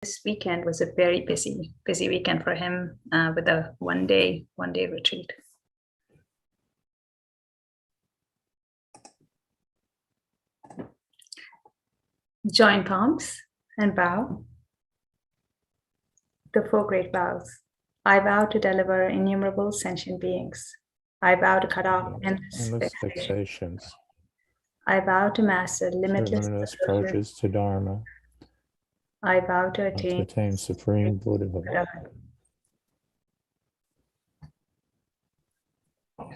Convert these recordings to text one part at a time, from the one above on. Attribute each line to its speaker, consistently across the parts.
Speaker 1: This weekend was a very busy weekend for him with a one day retreat. Join palms and bow. The four great vows. I vow to deliver innumerable sentient beings. I vow to cut off endless fixations. I vow to master limitless approaches to Dharma. I vow to attain supreme Buddhahood. All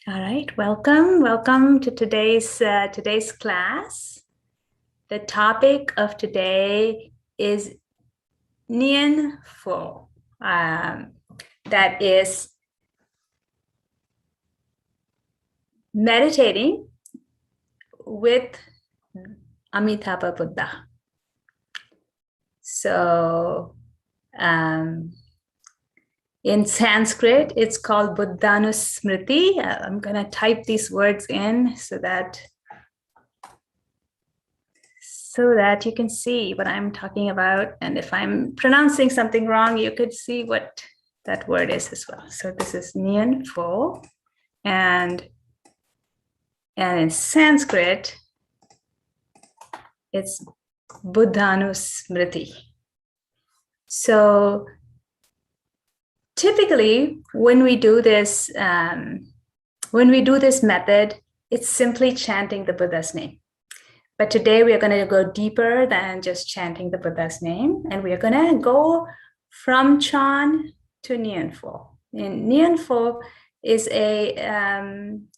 Speaker 1: right, welcome to today's class. The topic of today is Nianfo. That is meditating with Amitabha Buddha. So in Sanskrit, it's called Buddhanusmriti. I'm going to type these words in so that you can see what I'm talking about. And if I'm pronouncing something wrong, you could see what that word is as well. So this is Nianfo. And in Sanskrit, it's Buddhanusmriti. So typically, when we do this method, it's simply chanting the Buddha's name. But today we are going to go deeper than just chanting the Buddha's name, and we are going to go from Chant to Nianfo. And Nianfo is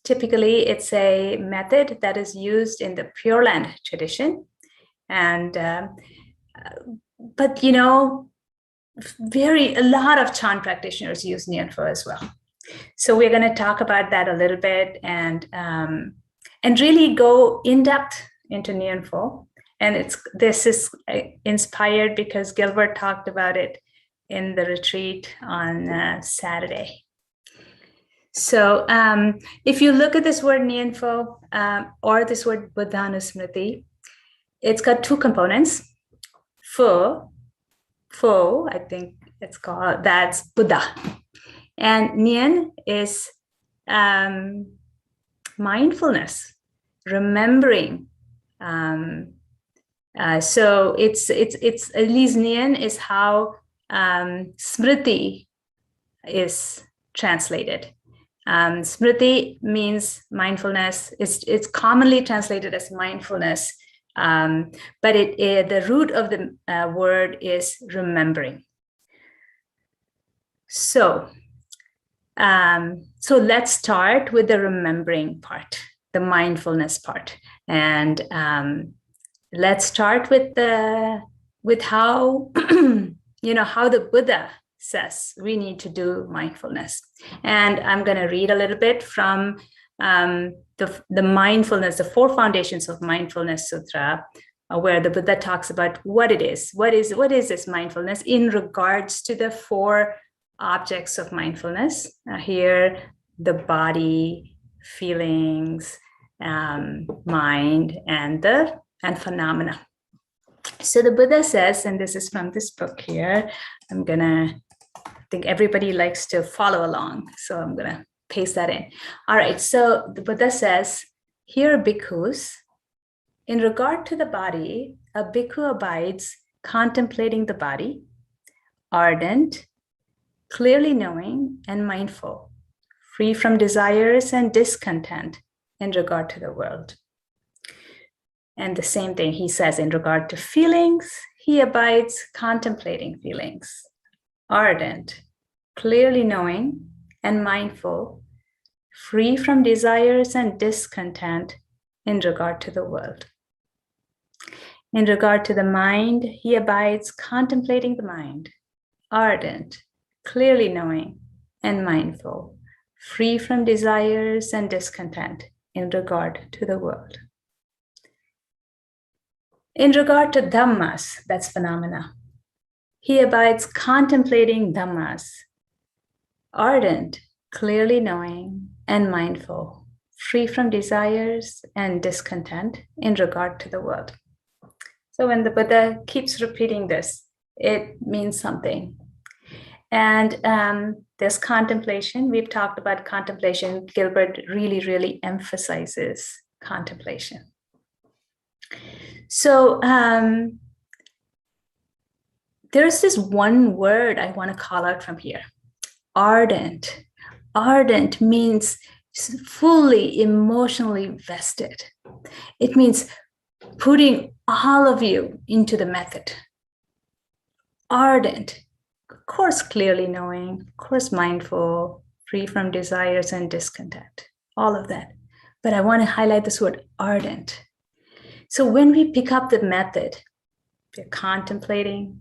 Speaker 1: typically it's a method that is used in the Pure Land tradition, and but a lot of Chant practitioners use Nianfo as well. So we're going to talk about that a little bit and really go in depth into Nianfo. And this is inspired because Gilbert talked about it in the retreat on Saturday. So if you look at this word Nianfo or this word Buddhanusmriti, it's got two components. Fo, I think it's called, that's Buddha. And Nian is mindfulness, remembering. So it's at least Nian is how Smriti is translated. Smriti means mindfulness. It's commonly translated as mindfulness. But the root of the word is remembering. So let's start with the remembering part, the mindfulness part, and let's start with how how the Buddha says we need to do mindfulness. And I'm going to read a little bit from the mindfulness, the four foundations of mindfulness sutra, where the Buddha talks about what it is. What is this mindfulness in regards to the four objects of mindfulness? Here, the body, feelings, mind, and phenomena. So the Buddha says, and this is from this book here, I think everybody likes to follow along, so I'm gonna paste that in. All right, so the Buddha says, here bhikkhus, in regard to the body, a bhikkhu abides contemplating the body, ardent, clearly knowing and mindful, free from desires and discontent in regard to the world. And the same thing he says in regard to feelings, he abides contemplating feelings, ardent, clearly knowing and mindful, free from desires and discontent in regard to the world. In regard to the mind, he abides contemplating the mind, ardent, clearly knowing and mindful, free from desires and discontent in regard to the world. In regard to dhammas, that's phenomena, he abides contemplating dhammas, ardent, clearly knowing and mindful, free from desires and discontent in regard to the world. So when the Buddha keeps repeating this, it means something. And this contemplation, we've talked about contemplation. Gilbert really, really emphasizes contemplation. So there's this one word I want to call out from here, ardent. Ardent means fully emotionally vested. It means putting all of you into the method. Ardent, of course, clearly knowing, of course, mindful, free from desires and discontent, all of that. But I want to highlight this word ardent. So when we pick up the method, we're contemplating,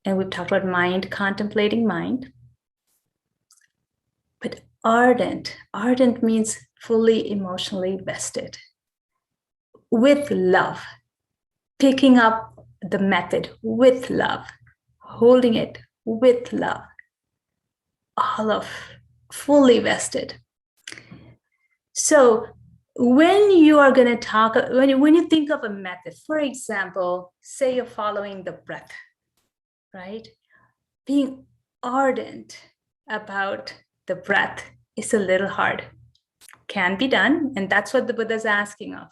Speaker 1: and we've talked about mind, contemplating mind. But ardent means fully emotionally vested with love, picking up the method with love, holding it with love, all of fully vested. So when you are going to talk, when you think of a method, for example, say you're following the breath, right? Being ardent about the breath is a little hard. Can be done, and that's what the Buddha is asking of.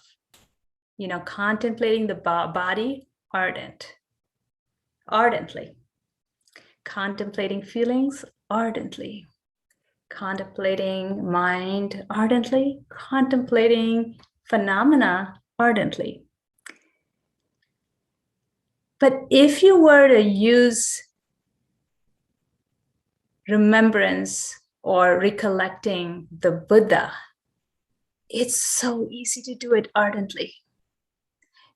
Speaker 1: Contemplating the body ardently. Contemplating feelings ardently. Contemplating mind ardently. Contemplating phenomena ardently. But if you were to use remembrance or recollecting the Buddha, it's so easy to do it ardently.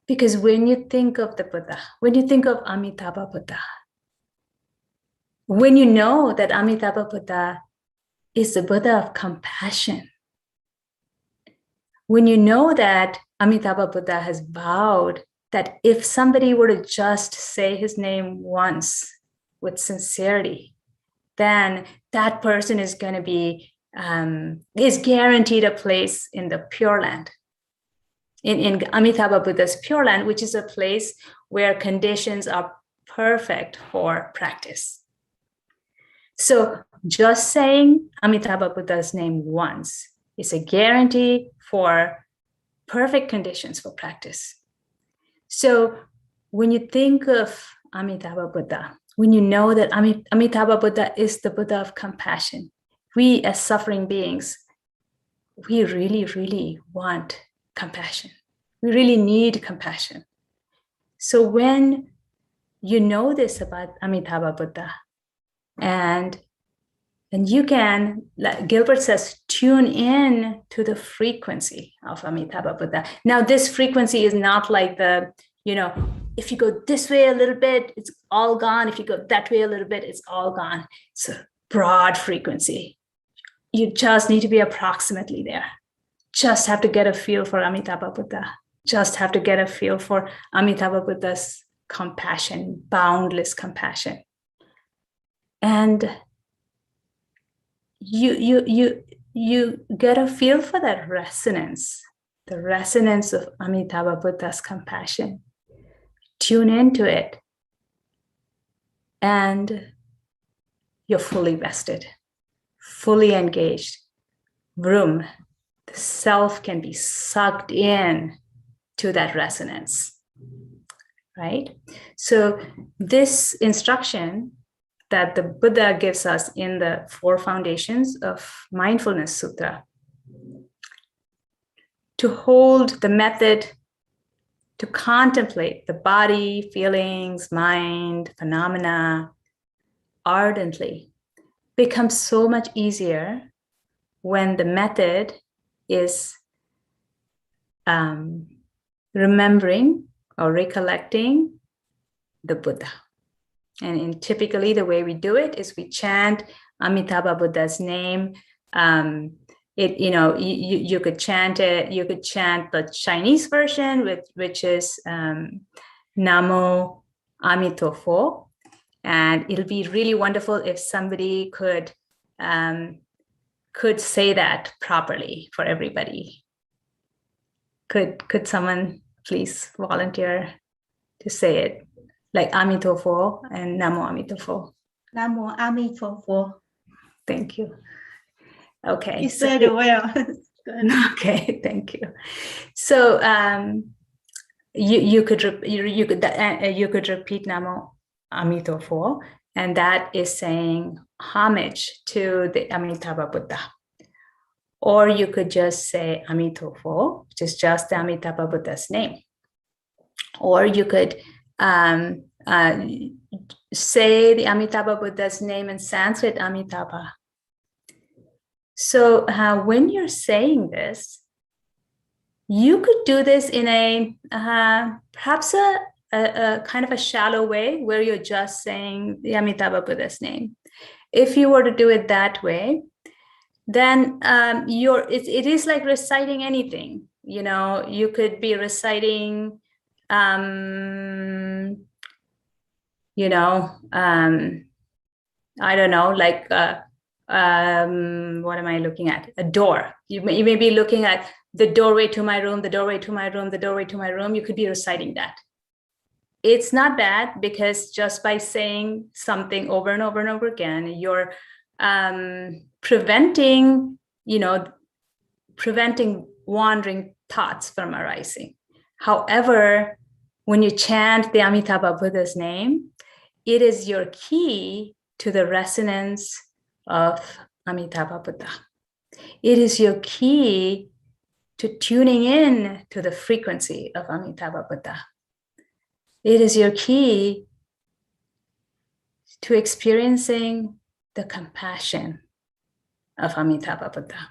Speaker 1: Because when you think of the Buddha, when you think of Amitabha Buddha, when you know that Amitabha Buddha is the Buddha of compassion, when you know that Amitabha Buddha has vowed that if somebody were to just say his name once with sincerity, then that person is going to be, is guaranteed a place in the Pure Land. In Amitabha Buddha's Pure Land, which is a place where conditions are perfect for practice. So just saying Amitabha Buddha's name once is a guarantee for perfect conditions for practice. So when you think of Amitabha Buddha, when you know that Amitabha Buddha is the Buddha of compassion, we as suffering beings, we really, really want compassion. We really need compassion. So when you know this about Amitabha Buddha, and you can, like Gilbert says, tune in to the frequency of Amitabha Buddha. Now, this frequency is not like if you go this way a little bit, it's all gone. If you go that way a little bit, it's all gone. It's a broad frequency. You just need to be approximately there. Just have to get a feel for Amitabha Buddha. Just have to get a feel for Amitabha Buddha's compassion, boundless compassion. And you get a feel for that resonance, the resonance of Amitabha Buddha's compassion. Tune into it, and you're fully vested, fully engaged. Vroom, the self can be sucked in to that resonance, right? So this instruction that the Buddha gives us in the 4 foundations of Mindfulness Sutra, to hold the method, to contemplate the body, feelings, mind, phenomena ardently, becomes so much easier when the method is remembering or recollecting the Buddha. And typically the way we do it is we chant Amitabha Buddha's name. You could chant it. You could chant the Chinese version, which is Namo Amitabha, and it'll be really wonderful if somebody could say that properly for everybody. Could someone please volunteer to say it, like Amitabha and Namo Amitabha.
Speaker 2: Namo Amitabha.
Speaker 1: Thank you. Okay.
Speaker 2: You said it well. Good.
Speaker 1: Okay, thank you. So you could repeat Namo Amitabha, and that is saying homage to the Amitabha Buddha. Or you could just say Amitabha, which is just the Amitabha Buddha's name. Or you could say the Amitabha Buddha's name in Sanskrit, Amitabha. So when you're saying this, you could do this in a perhaps a kind of a shallow way where you're just saying the Amitabha Buddha's name. If you were to do it that way, then it is like reciting anything. You know, you could be reciting, I don't know, like what am I looking at? A door. You may be looking at the doorway to my room, the doorway to my room, the doorway to my room. You could be reciting that. It's not bad, because just by saying something over and over and over again, you're preventing wandering thoughts from arising. However, when you chant the Amitabha Buddha's name, it is your key to the resonance of Amitabha Buddha. It is your key to tuning in to the frequency of Amitabha Buddha. It is your key to experiencing the compassion of Amitabha Buddha.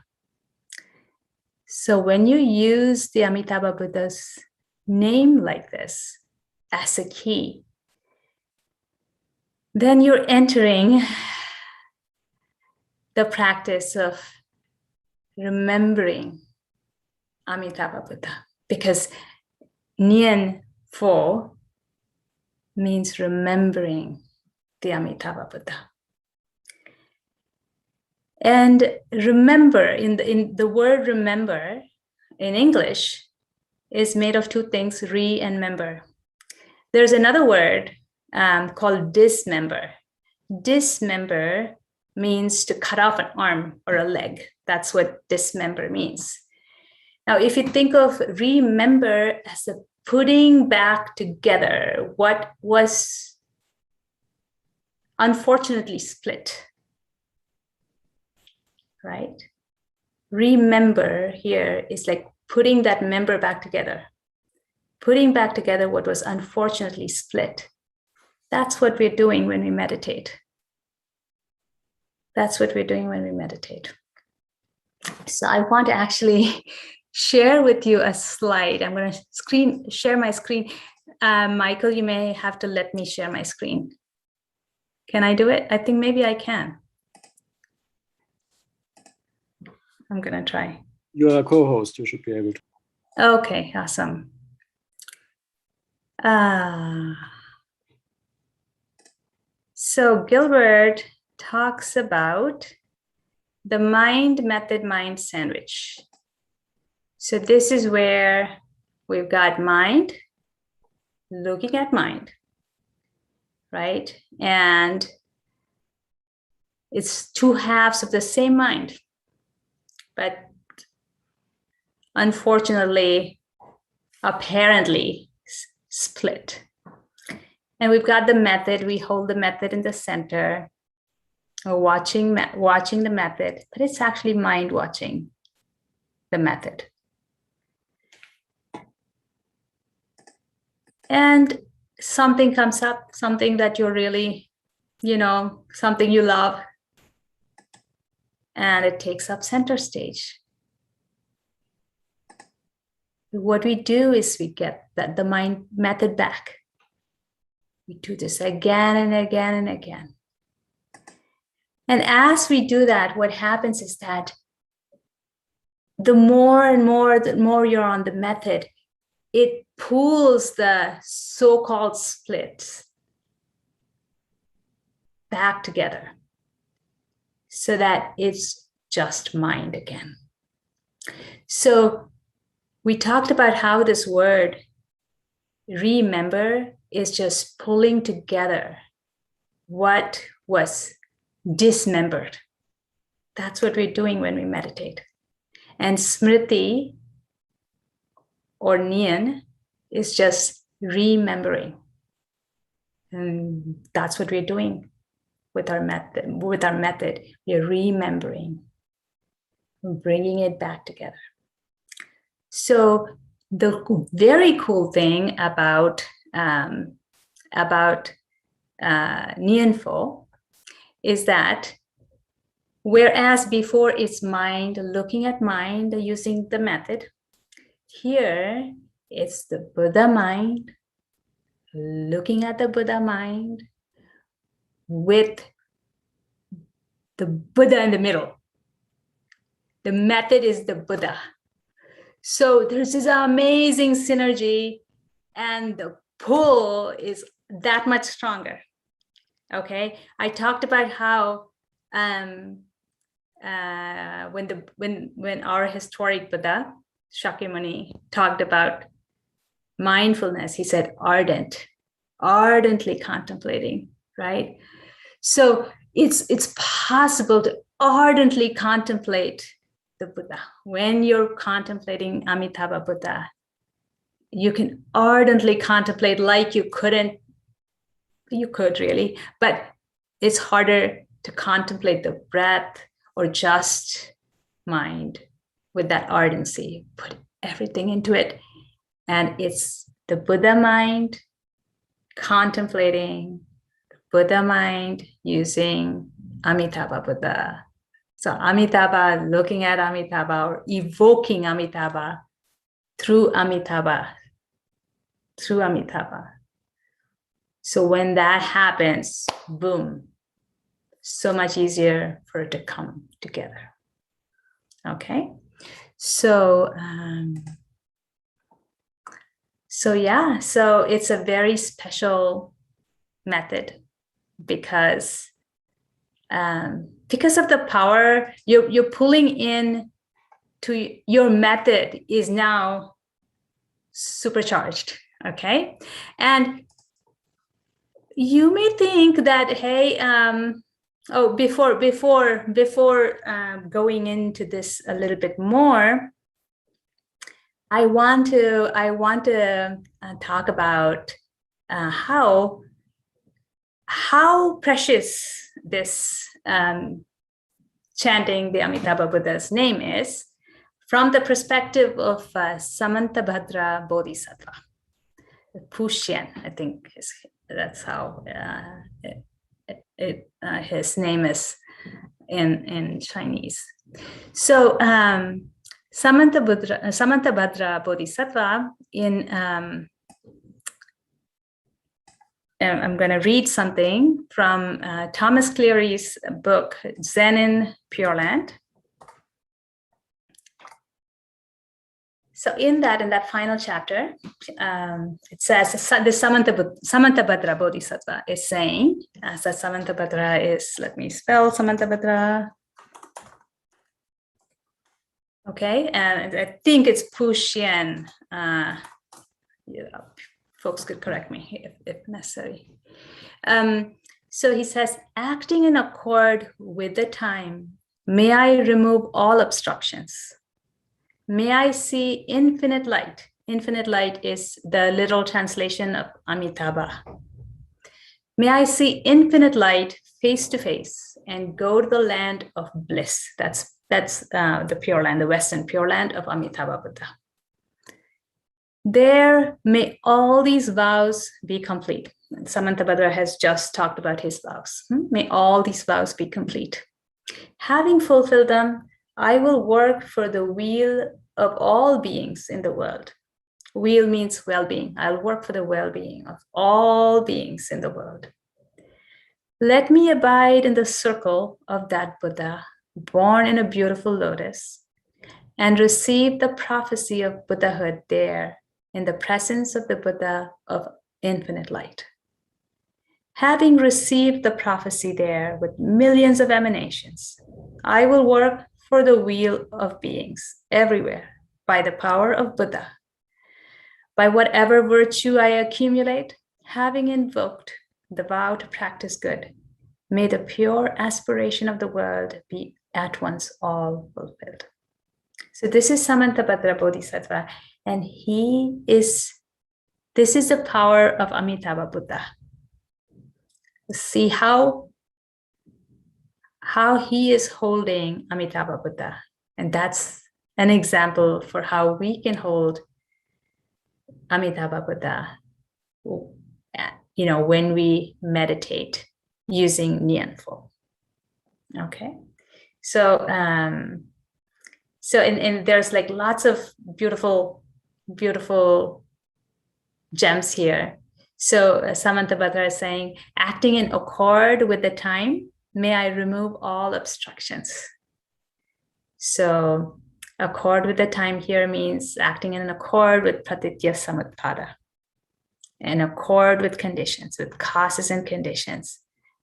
Speaker 1: So when you use the Amitabha Buddha's name like this as a key, then you're entering the practice of remembering Amitabha Buddha, because Nianfo means remembering the Amitabha Buddha. And remember, in the word remember in English is made of two things, re and member. There's another word called dismember. Dismember means to cut off an arm or a leg. That's what dismember means. Now, if you think of remember as a putting back together what was unfortunately split, right? Remember here is like putting that member back together, putting back together what was unfortunately split. That's what we're doing when we meditate. That's what we're doing when we meditate. So I want to actually share with you a slide. I'm going to share my screen. Michael, you may have to let me share my screen. Can I do it? I think maybe I can. I'm going to try.
Speaker 3: You're a co-host. You should be able to.
Speaker 1: Okay, awesome. So Gilbert talks about the mind method mind sandwich. So this is where we've got mind looking at mind, right? And it's two halves of the same mind, but unfortunately, apparently split. And we've got the method. We hold the method in the center. We're watching the method, but it's actually mind watching the method. And something comes up, something that you're really, something you love, and it takes up center stage. What we do is we get the mind method back. We do this again and again and again. And as we do that, what happens is that the more and more you're on the method, it pulls the so-called splits back together so that it's just mind again. So we talked about how this word remember is just pulling together what was dismembered. That's what we're doing when we meditate. And smriti or Nian is just remembering. And that's what we're doing with our method. We're remembering, bringing it back together. So the very cool thing about Nianfo is that whereas before it's mind looking at mind using the method, here it's the Buddha mind looking at the Buddha mind with the Buddha in the middle. The method is the Buddha. So there's this amazing synergy, and the pull is that much stronger. Okay, I talked about how when our historic Buddha Shakyamuni talked about mindfulness, he said ardently contemplating, right? So it's possible to ardently contemplate the Buddha. When you're contemplating Amitabha Buddha, you can ardently contemplate like you could really, but it's harder to contemplate the breath or just mind with that ardency. Put everything into it. And it's the Buddha mind contemplating, the Buddha mind using Amitabha Buddha. So Amitabha, looking at Amitabha or evoking Amitabha through Amitabha. So when that happens, boom, so much easier for it to come together. Okay, so it's a very special method because of the power you're pulling in to your method is now supercharged. Okay, and you may think that, hey, before going into this a little bit more, I want to talk about how precious this chanting the Amitabha Buddha's name is from the perspective of Samantabhadra Bodhisattva. Pushyan, I think that's how his name is in Chinese. So Samantabhadra Bodhisattva I'm going to read something from Thomas Cleary's book, Zen in Pure Land. So in that final chapter, it says the Samantabhadra Bodhisattva is saying, so Samantabhadra is, let me spell Samantabhadra. Okay, and I think it's Pushyan. Folks could correct me if necessary. So he says, acting in accord with the time, may I remove all obstructions. May I see infinite light. Infinite light is the literal translation of Amitabha. May I see infinite light face to face and go to the land of bliss. That's the Pure Land, the Western Pure Land of Amitabha Buddha. There may all these vows be complete. Samantabhadra has just talked about his vows. May all these vows be complete. Having fulfilled them, I will work for the weal of all beings in the world. Weal means well-being. I'll work for the well-being of all beings in the world. Let me abide in the circle of that Buddha, born in a beautiful lotus, and receive the prophecy of Buddhahood there in the presence of the Buddha of infinite light. Having received the prophecy there with millions of emanations, I will work for the weal of beings everywhere by the power of Buddha. By whatever virtue I accumulate, having invoked the vow to practice good, may the pure aspiration of the world be at once all fulfilled. So this is Samantabhadra Bodhisattva, and this is the power of Amitabha Buddha. See how he is holding Amitabha Buddha. And that's an example for how we can hold Amitabha Buddha, when we meditate using Nianfo. Okay. So, and there's like lots of beautiful gems here. So Samantabhadra is saying, acting in accord with the time, may I remove all obstructions. So accord with the time here means acting in accord with pratitya samutpada, in accord with conditions, with causes and conditions.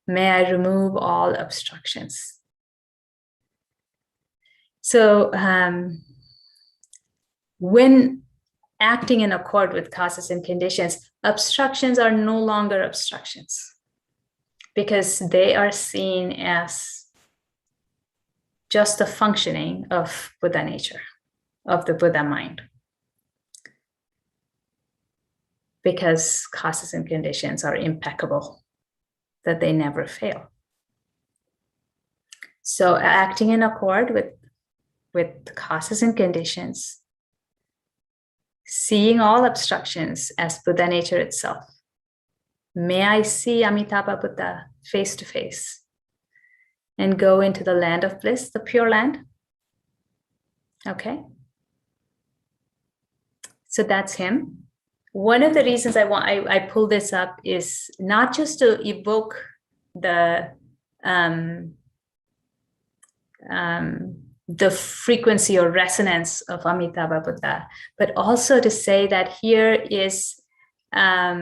Speaker 1: May I remove all obstructions. So when acting in accord with causes and conditions, obstructions are no longer obstructions because they are seen as just the functioning of Buddha nature, of the Buddha mind. Because causes and conditions are impeccable, that they never fail. So acting in accord with causes and conditions, seeing all obstructions as Buddha nature itself. May I see Amitabha Buddha face to face and go into the land of bliss, the pure land. Okay. So that's him. One of the reasons I pull this up is not just to evoke the frequency or resonance of Amitabha Buddha, but also to say that here is, there's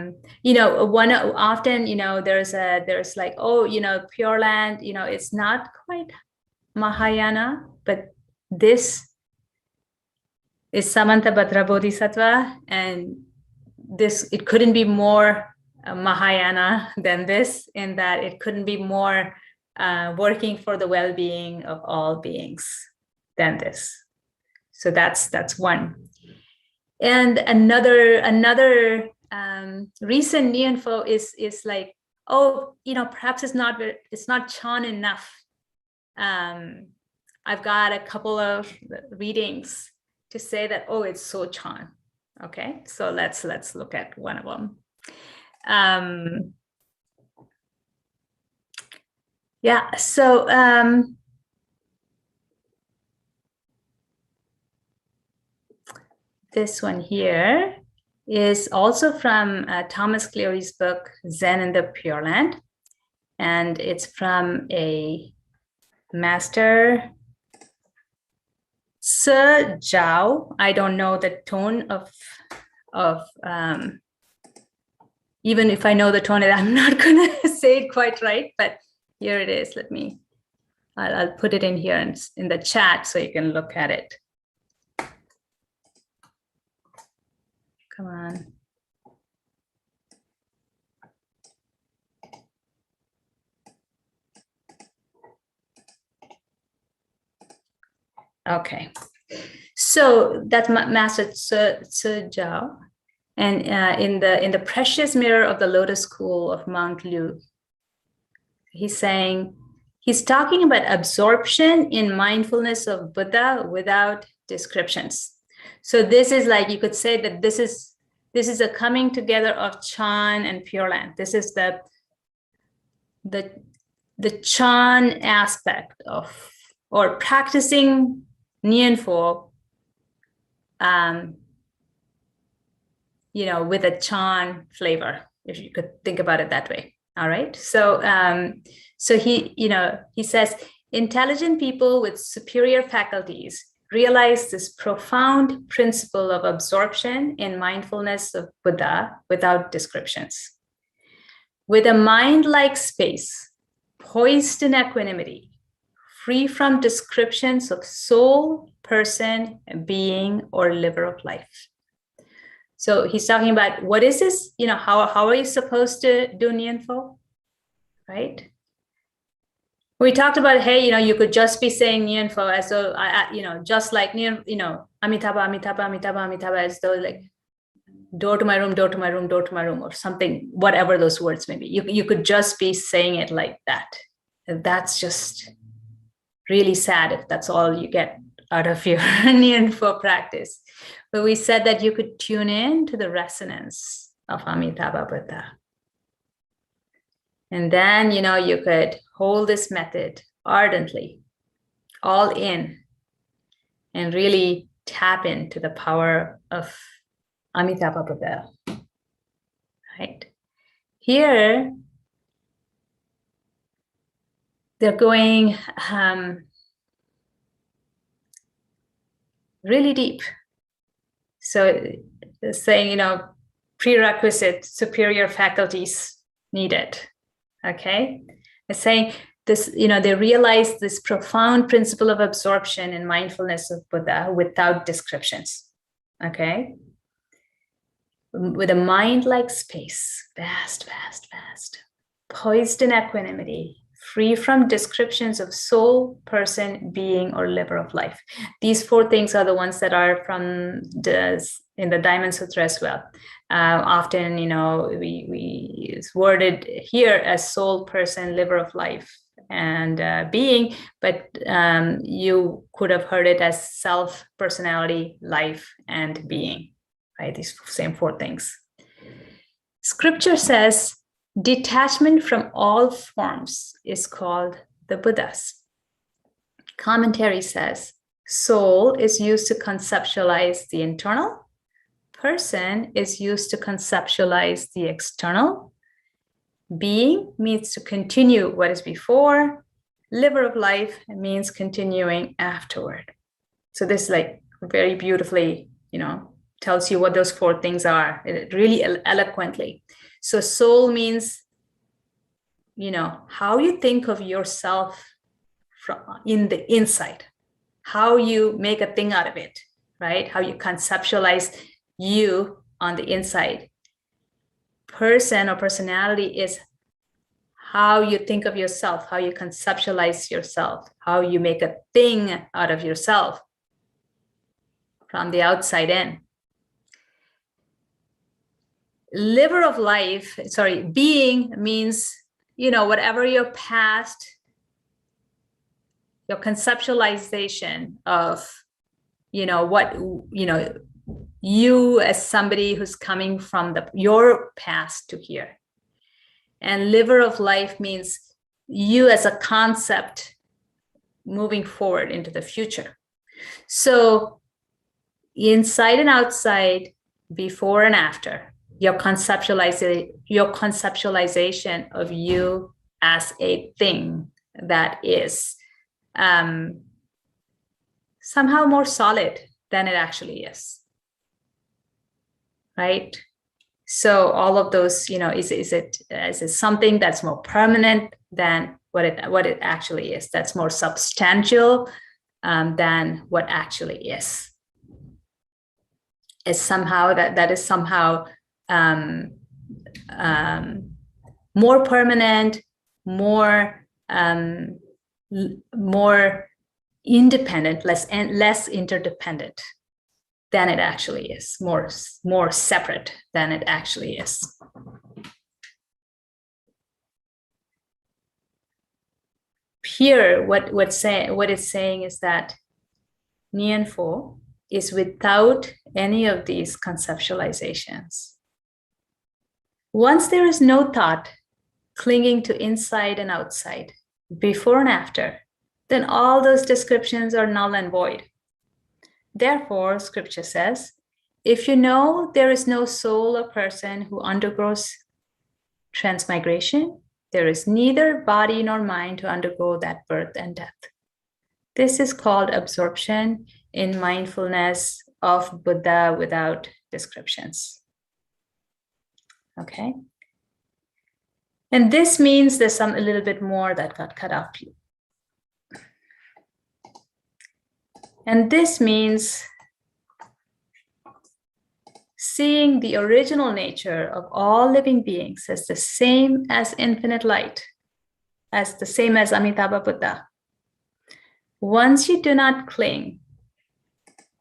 Speaker 1: like, Pure Land, it's not quite Mahayana, but this is Samantabhadra Bodhisattva, and it couldn't be more Mahayana than this, in that it couldn't be more working for the well-being of all beings than this. So that's one. And another recent Nianfo is like, perhaps it's not Chant enough. I've got a couple of readings to say that, it's so Chant. Okay, so let's look at one of them. This one here is also from Thomas Cleary's book, Zen in the Pure Land. And it's from a master, Tse Zhao. I don't know the tone of even if I know the tone, I'm not gonna say it quite right, but here it is. I'll put it in here in the chat so you can look at it. Come on. Okay, so that's Master Tse Zhao, and in the precious mirror of the Lotus School of Mount Lu, he's talking about absorption in mindfulness of Buddha without descriptions. So this is like, you could say that this is a coming together of Chant and Pure Land. This is the Chant aspect of, or practicing Nianfo, with a Chant flavor, if you could think about it that way. All right. So, he says, intelligent people with superior faculties realize this profound principle of absorption in mindfulness of Buddha without descriptions. With a mind-like space, poised in equanimity, free from descriptions of soul, person, being, or liver of life. So he's talking about what is this? How are you supposed to do Nianfo, right? We talked about, hey, you could just be saying Nianfo as though, just like, Amitabha, Amitabha, Amitabha, Amitabha, as though like door to my room, door to my room, door to my room, or something, whatever those words may be. You could just be saying it like that. And that's just really sad if that's all you get out of your Nianfo practice. But we said that you could tune in to the resonance of Amitabha Buddha. And then, you could hold this method ardently, all in, and really tap into the power of Amitabha Buddha, right? Here, they're going really deep. So saying, prerequisite superior faculties needed, okay? They're saying this, they realize this profound principle of absorption in mindfulness of Buddha without descriptions, okay? With a mind like space, vast, vast, vast, poised in equanimity, free from descriptions of soul, person, being, or liver of life. These 4 things are the ones that are from in the Diamond Sutra as well. Often, we it's worded here as soul, person, liver of life, and being, but you could have heard it as self, personality, life, and being, right? These same 4 things. Scripture says, detachment from all forms is called the Buddhas. Commentary says, soul is used to conceptualize the internal, person is used to conceptualize the external, being means to continue what is before, liver of life means continuing afterward. So this like very beautifully, tells you what those 4 things are, really eloquently. So soul means, how you think of yourself from in the inside, how you make a thing out of it, right? How you conceptualize you on the inside. Person or personality is how you think of yourself, how you conceptualize yourself, how you make a thing out of yourself from the outside in. Liver of life, being means, whatever your past, your conceptualization of, what, you as somebody who's coming from your past to here. And liver of life means you as a concept moving forward into the future. So inside and outside, before and after, your conceptualization of you as a thing that is somehow more solid than it actually is, right? So all of those, is it something that's more permanent than what it actually is? That's more substantial than what actually is. Is somehow that is somehow more permanent, more independent, less interdependent than it actually is, more separate than it actually is. Here, what it's saying is that Nianfo is without any of these conceptualizations. Once there is no thought clinging to inside and outside, before and after, then all those descriptions are null and void. Therefore, scripture says, if you know there is no soul or person who undergoes transmigration, there is neither body nor mind to undergo that birth and death. This is called absorption in mindfulness of Buddha without descriptions. Okay. And this means there's a little bit more that got cut off. And this means seeing the original nature of all living beings as the same as infinite light, as the same as Amitabha Buddha. Once you do not cling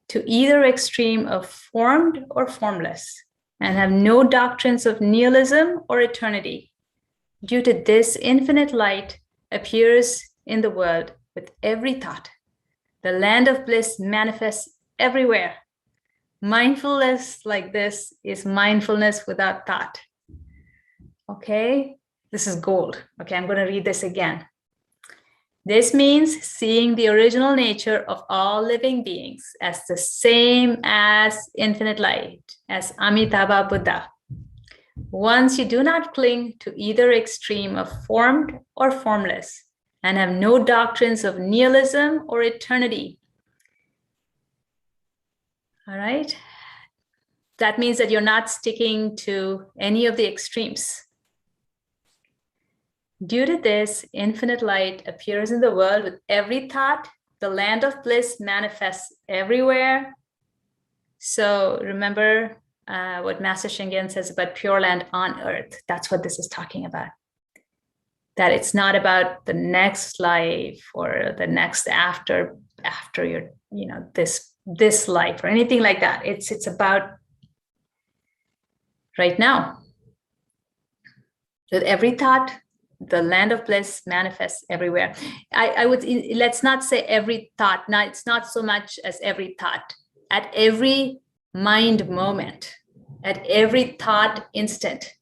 Speaker 1: to either extreme of formed or formless, and have no doctrines of nihilism or eternity, due to this, infinite light appears in the world with every thought. The land of bliss manifests everywhere. Mindfulness like this is mindfulness without thought. Okay, this is gold. Okay, I'm going to read this again. This means seeing the original nature of all living beings as the same as infinite light, as Amitabha Buddha. Once you do not cling to either extreme of formed or formless, and have no doctrines of nihilism or eternity. All right. That means that you're not sticking to any of the extremes. Due to this, infinite light appears in the world with every thought. The land of bliss manifests everywhere. So remember what Master Shingen says about Pure Land on earth. That's what this is talking about. That it's not about the next life or the next after your, this life or anything like that. It's about right now. With every thought, the land of bliss manifests everywhere. I would, let's not say every thought. Now, it's not so much as every thought. At every mind moment, at every thought instant,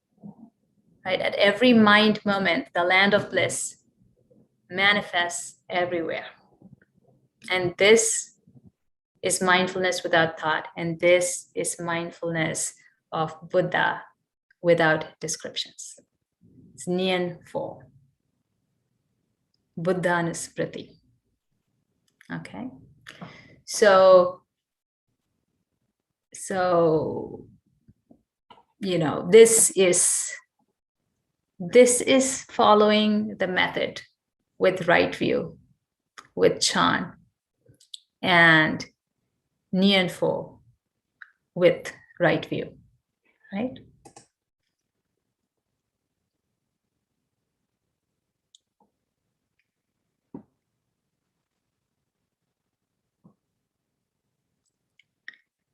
Speaker 1: right? At every mind moment, the land of bliss manifests everywhere. And this is mindfulness without thought. And this is mindfulness of Buddha without descriptions. It's Nianfo. Buddhanusmriti. Okay. So, this is following the method with right view, with Chant, and Nianfo with right view, right?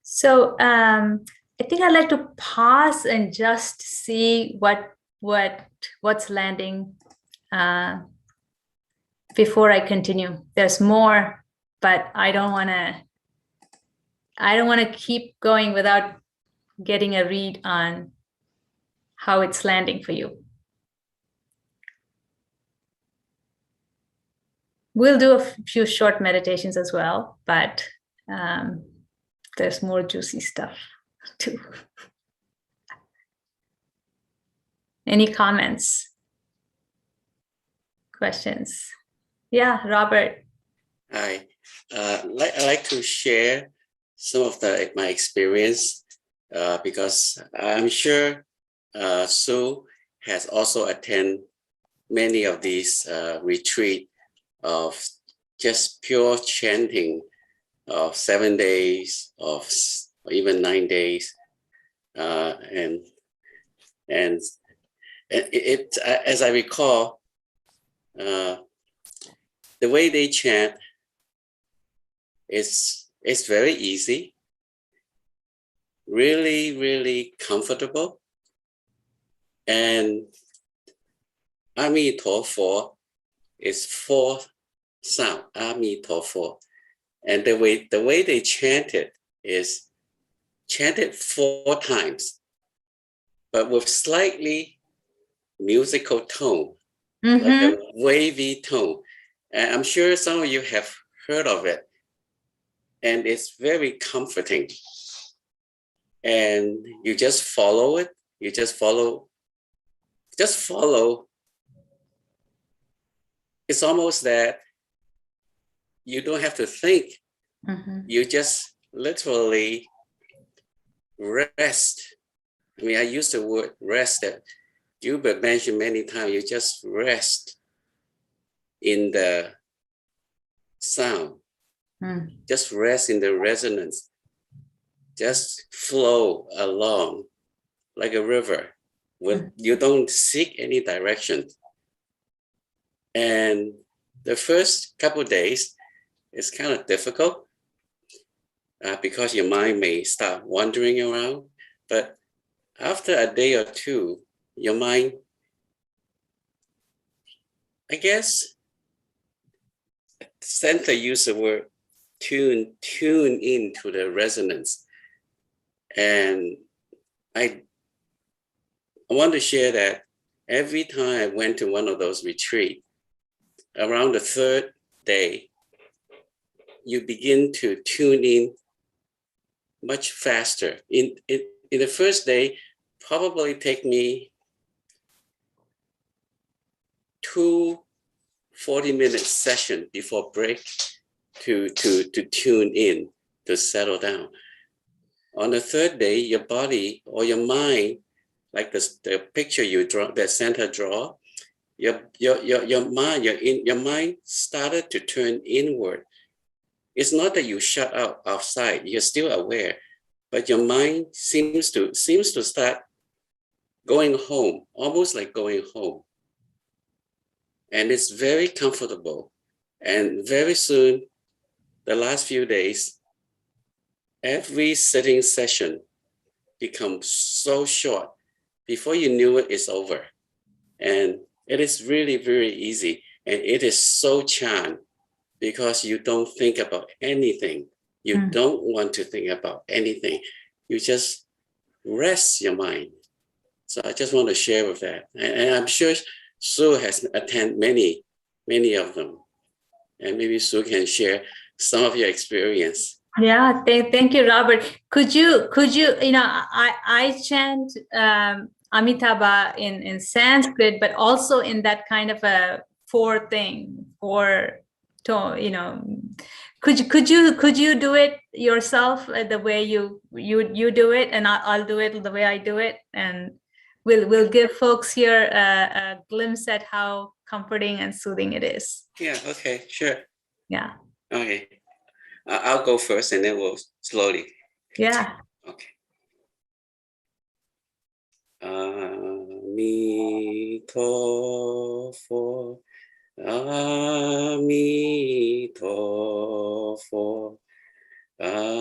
Speaker 1: So I think I'd like to pause and just see what's landing before I continue. There's more, but I don't want to keep going without getting a read on how it's landing for you. We'll do a few short meditations as well, but there's more juicy stuff too. Any comments? Questions? Yeah, Robert.
Speaker 4: Hi. I like to share some of my experience because I'm sure Sue has also attended many of these retreats of just pure chanting of 7 days, or even 9 days, and it as I recall, the way they chant is very easy, really comfortable, and Amitabha is 4 sound, Amitabha. And the way they chant it is chanted 4 times, but with slightly musical tone, like a wavy tone. And I'm sure some of you have heard of it. And it's very comforting. And you just follow it. You just follow. It's almost that you don't have to think. You just literally rest. I mean, I use the word rest that Gilbert mentioned many times. You just rest in the sound. Just rest in the resonance. just flow along like a river. You don't seek any direction. And the first couple of days is kind of difficult because your mind may start wandering around. But after a day or two, your mind, I guess, Sentha used the word tune into the resonance. And I want to share that every time I went to one of those retreats, around the third day, you begin to tune in much faster. In the first day, probably take me 2 40-minute session before break to tune in, to settle down. On the third day, your body or your mind, like the picture you draw, that Sentha draw, your mind started to turn inward. It's not that you shut out outside, you're still aware, but your mind seems to start going home, almost like going home. And it's very comfortable. And very soon, the last few days, every sitting session becomes so short. Before you knew it, it's over. And it is really very easy. And it is so Chant because you don't think about anything. You don't want to think about anything. You just rest your mind. So I just want to share with that. And I'm sure Sue has attended many of them. And maybe Sue can share some of your experience.
Speaker 1: Yeah, thank you, Robert. Could you, I chant Amitabha in Sanskrit, but also in that kind of a four tone, could you do it yourself the way you do it, and I'll do it the way I do it, and we'll give folks here a glimpse at how comforting and soothing it is.
Speaker 4: Yeah, okay, sure.
Speaker 1: Yeah.
Speaker 4: Okay. I'll go first and then we'll slowly.
Speaker 1: Yeah.
Speaker 4: Okay. Amitabha, Amitabha, Amitabha,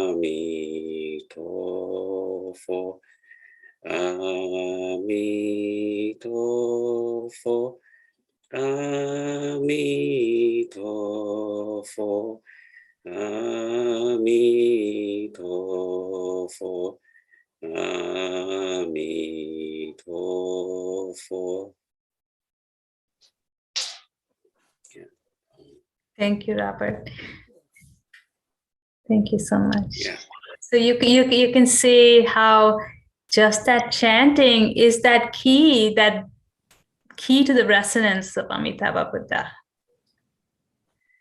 Speaker 4: Amitabha, Amitabha, Amitabha, Amitabha, Amitabha.
Speaker 1: Thank you, Robert. Thank you so much.
Speaker 4: Yeah.
Speaker 1: So you can see how just that chanting is that key to the resonance of Amitabha Buddha.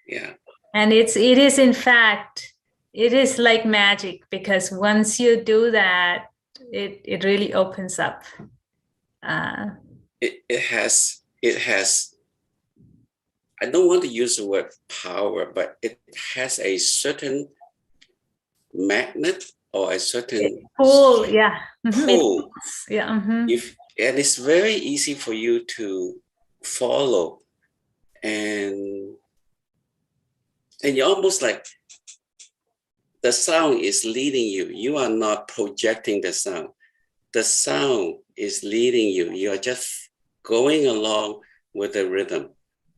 Speaker 4: Yeah.
Speaker 1: And it is in fact, it is like magic, because once you do that, it really opens up.
Speaker 4: It has, I don't want to use the word power, but it has a certain magnet or a certain
Speaker 1: pull, yeah.
Speaker 4: pull.
Speaker 1: Yeah.
Speaker 4: And it's very easy for you to follow, and you're almost like the sound is leading you. You are not projecting the sound. The sound is leading you. You are just going along with the rhythm.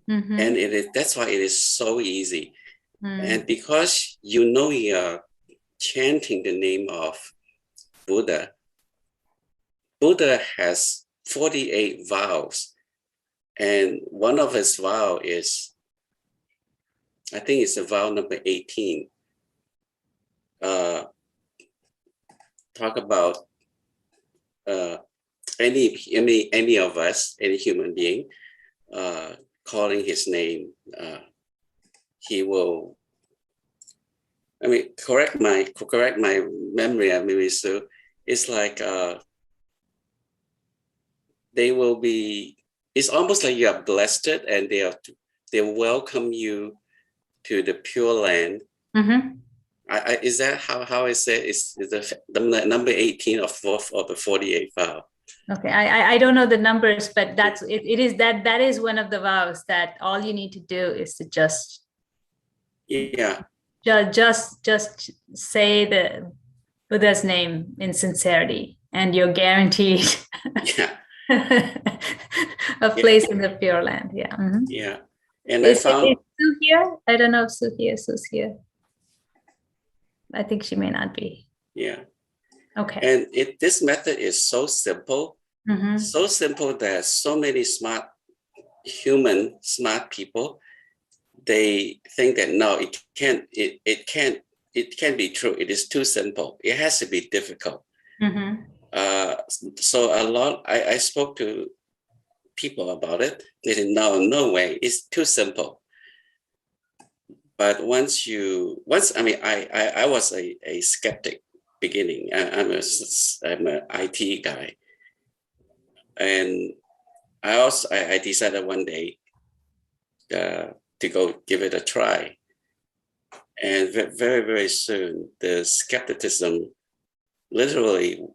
Speaker 4: And that's why it is so easy. And because you are chanting the name of Buddha, Buddha has 48 vows. And one of his vows is, I think it's the vow number 18. Talk about any of us, any human being, calling his name, he will. I mean, correct my memory. I mean, so it's like they will be. It's almost like you are blessed, and they are they welcome you to the Pure Land. Is that how I say is the number 18 or 4th or the 48th vow?
Speaker 1: Okay, I don't know the numbers, but that's it is that is one of the vows that all you need to do is to just say the Buddha's name in sincerity, and you're guaranteed a place in the Pure Land. Yeah.
Speaker 4: Yeah. And
Speaker 1: is
Speaker 4: Sue
Speaker 1: here? I don't know if Sue's here. I think she may not be.
Speaker 4: Yeah.
Speaker 1: Okay.
Speaker 4: And this method is so simple, so simple that so many smart people, they think that no, it can't be true. It is too simple. It has to be difficult. So I spoke to people about it. They said, no way, it's too simple. But I was a skeptic beginning. I'm an IT guy, and I decided one day to go give it a try. And very, very soon, the skepticism literally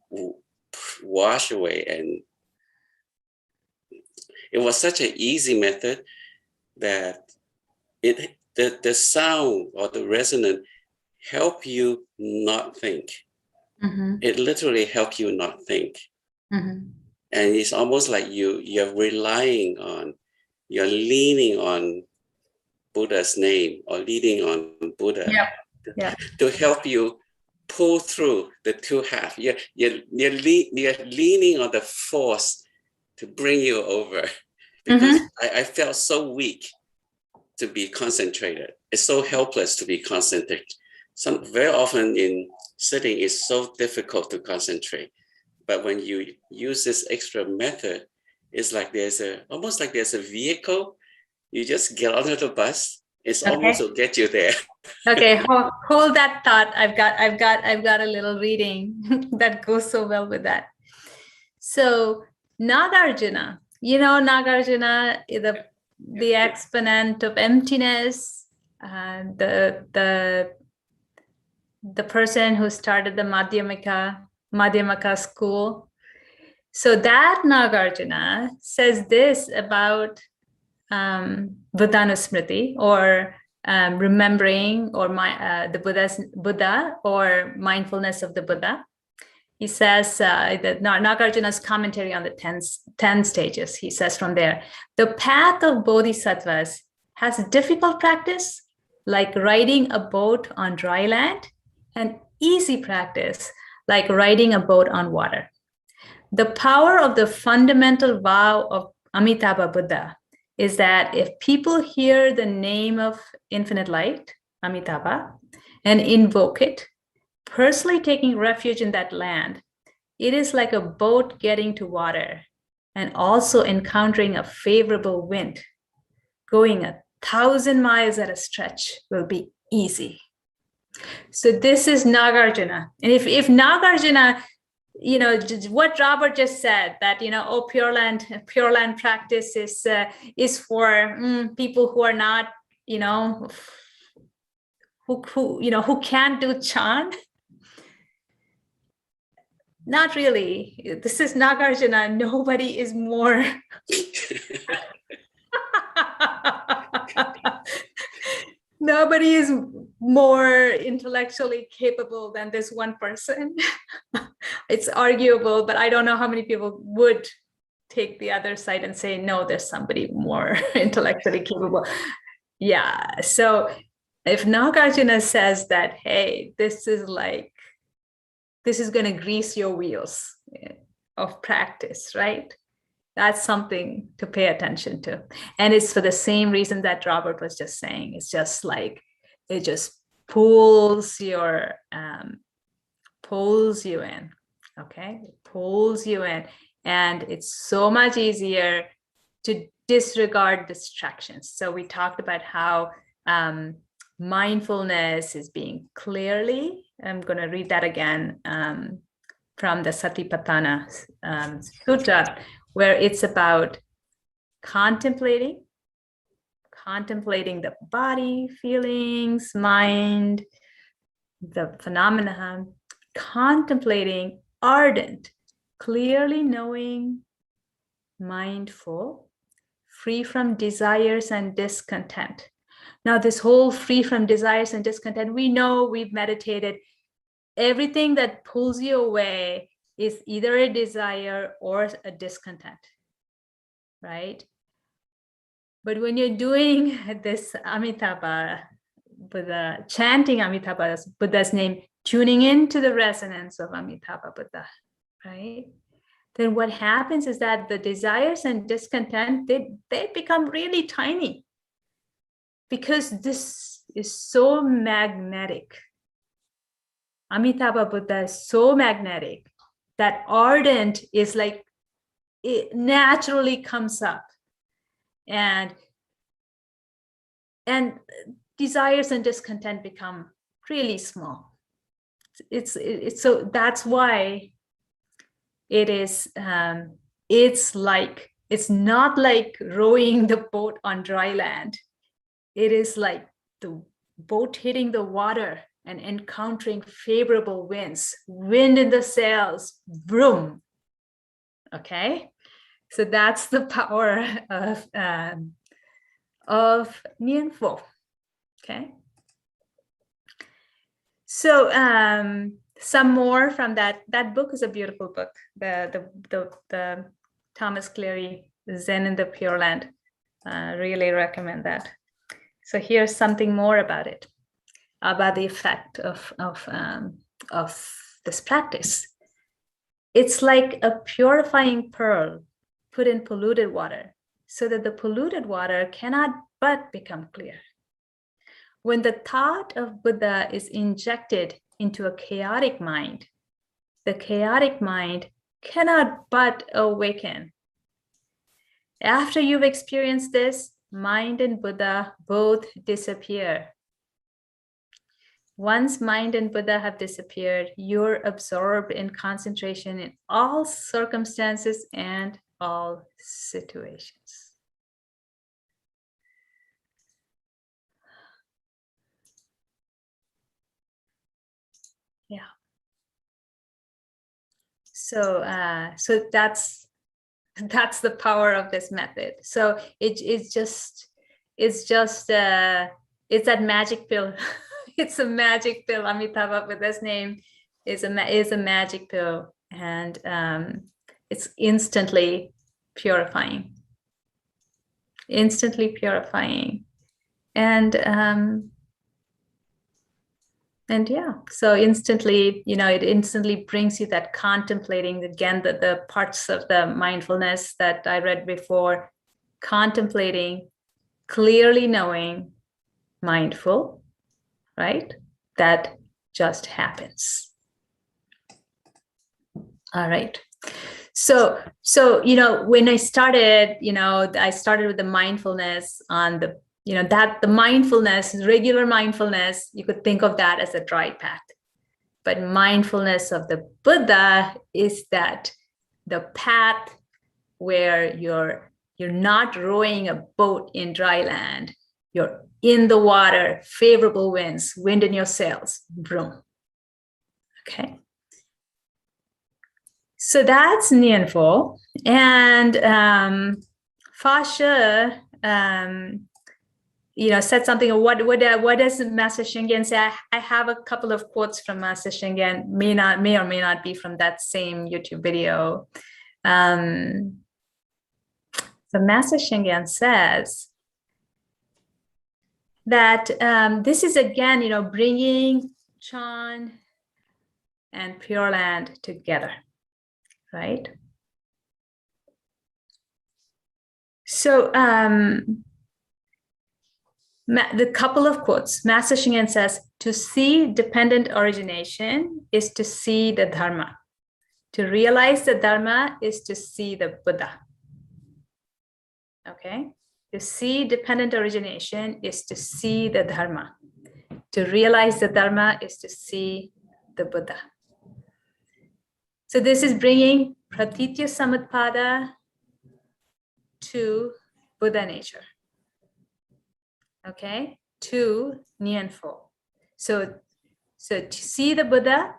Speaker 4: washed away, and it was such an easy method that the sound or the resonance help you not think. It literally helps you not think. And it's almost like you're leaning on Buddha's name or leaning on Buddha to help you pull through the two halves. You're leaning on the force to bring you over, because I felt so weak to be concentrated. It's so helpless to be concentrated. Very often in sitting, it's so difficult to concentrate. But when you use this extra method, it's like almost like there's a vehicle. You just get onto the bus. It's almost to get you there.
Speaker 1: Okay, hold that thought. I've got a little reading that goes so well with that. So Nagarjuna, Nagarjuna is the exponent of emptiness, the person who started the Madhyamaka school. So that Nagarjuna says this about Buddhanusmriti, or remembering, or the Buddha, or mindfulness of the Buddha. He says that Nagarjuna's commentary on the 10 stages, he says from there, the path of bodhisattvas has difficult practice, like riding a boat on dry land, and easy practice, like riding a boat on water. The power of the fundamental vow of Amitabha Buddha is that if people hear the name of infinite light, Amitabha, and invoke it, personally taking refuge in that land, it is like a boat getting to water and also encountering a favorable wind. Going 1,000 miles at a stretch will be easy. So this is Nagarjuna. And if Nagarjuna, what Robert just said, that, Pure Land practice is for people who are not, who can't do chant. Not really. This is Nagarjuna. Nobody is more. Nobody is more intellectually capable than this one person. It's arguable, but I don't know how many people would take the other side and say, no, there's somebody more intellectually capable. Yeah. So if Nagarjuna says that, hey, this is going to grease your wheels of practice, right? That's something to pay attention to. And it's for the same reason that Robert was just saying. It's just like, it just pulls you in, okay? It pulls you in. And it's so much easier to disregard distractions. So we talked about how mindfulness is being clearly, I'm going to read that again from the Satipatthana Sutta, where it's about contemplating contemplating the body, feelings, mind, the phenomena, contemplating, ardent, clearly knowing, mindful, free from desires and discontent. Now, this whole free from desires and discontent, we know, we've meditated, everything that pulls you away is either a desire or a discontent, right? But when you're doing this Amitabha, Buddha, chanting Amitabha, Buddha's name, tuning into the resonance of Amitabha Buddha, right? Then what happens is that the desires and discontent, they become really tiny, because this is so magnetic. Amitabha Buddha is so magnetic that ardent is like, it naturally comes up. And desires and discontent become really small. It's so that's why it is, it's not like rowing the boat on dry land. It is like the boat hitting the water and encountering favorable winds, wind in the sails, vroom. Okay, so that's the power of Nianfo. Okay, so some more from that book is a beautiful book, the Thomas Cleary, Zen in the Pure Land. Really recommend that. So here's something more about it, about the effect of this practice. It's like a purifying pearl put in polluted water, so that the polluted water cannot but become clear. When the thought of Buddha is injected into a chaotic mind, the chaotic mind cannot but awaken. After you've experienced this, mind and Buddha both disappear. Once mind and Buddha have disappeared, you're absorbed in concentration in all circumstances and all situations. Yeah. So that's the power of this method. So it's that magic pill. It's a magic pill. Amitabha Buddha's name is a magic pill, and it's instantly purifying. Instantly purifying, and yeah, so instantly, it instantly brings you that contemplating again, the parts of the mindfulness that I read before, contemplating, clearly knowing, mindful, right? That just happens. All right. So when I started, I started with the mindfulness on the, that the mindfulness, regular mindfulness, you could think of that as a dry path. But mindfulness of the Buddha is that the path where you're not rowing a boat in dry land. You're in the water, favorable winds, wind in your sails, boom. Okay. So that's Nianfo. And Fa said something. What does Master Shingen say? I have a couple of quotes from Master Shingen. May or may not be from that same YouTube video. So Master Shingen says that this is again, bringing Chant and Pure Land together, right? So the couple of quotes, Master Shingen says, to see dependent origination is to see the Dharma. To realize the Dharma is to see the Buddha. Okay? To see dependent origination is to see the Dharma. To realize the Dharma is to see the Buddha. So this is bringing Pratitya Samutpada to Buddha nature. okay, to Nianfo. So to see the Buddha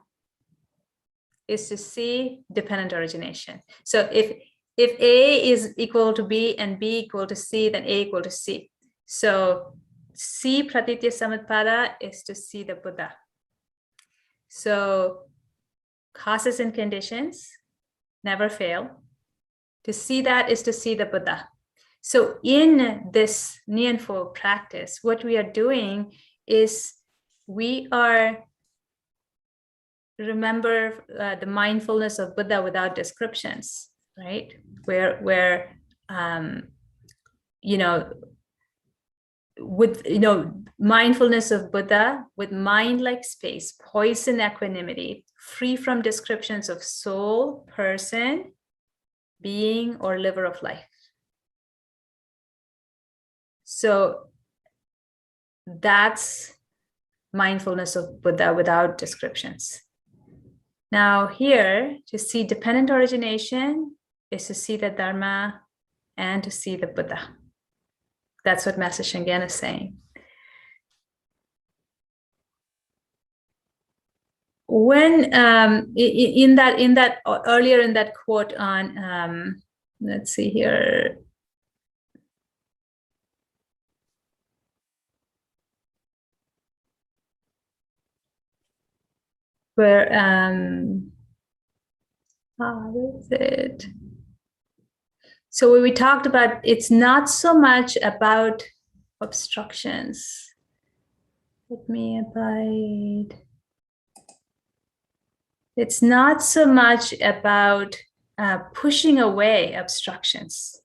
Speaker 1: is to see dependent origination. So if A is equal to B and B equal to C, then A equal to C. So see Pratitya Samutpada is to see the Buddha. So causes and conditions never fail. To see that is to see the Buddha. So in this Nianfo practice, what we are doing is we are remember the mindfulness of Buddha without descriptions, right? Where with mindfulness of Buddha with mind-like space, poised in equanimity, free from descriptions of soul, person, being, or liver of life. So that's mindfulness of Buddha without descriptions. Now here, to see dependent origination is to see the Dharma and to see the Buddha. That's what Master Shengen is saying. When in that earlier in that quote on let's see here. Where where is it? So when we talked about, it's not so much about obstructions. Let me abide. It's not so much about pushing away obstructions,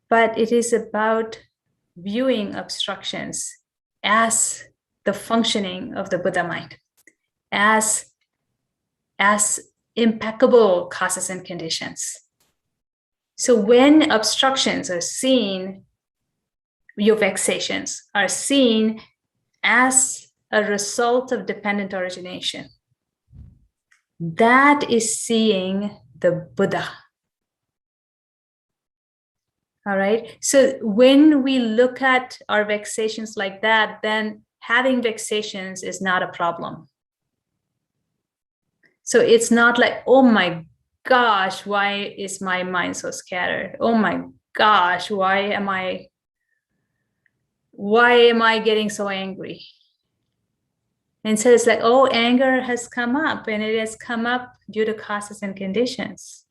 Speaker 1: but it is about viewing obstructions as the functioning of the Buddha mind, as impeccable causes and conditions. So when obstructions are seen, your vexations are seen as a result of dependent origination, that is seeing the Buddha. All right. So when we look at our vexations like that, then having vexations is not a problem. So it's not like, oh my gosh, why is my mind so scattered? Oh my gosh, why am I getting so angry? And so it's like, oh, anger has come up, and it has come up due to causes and conditions.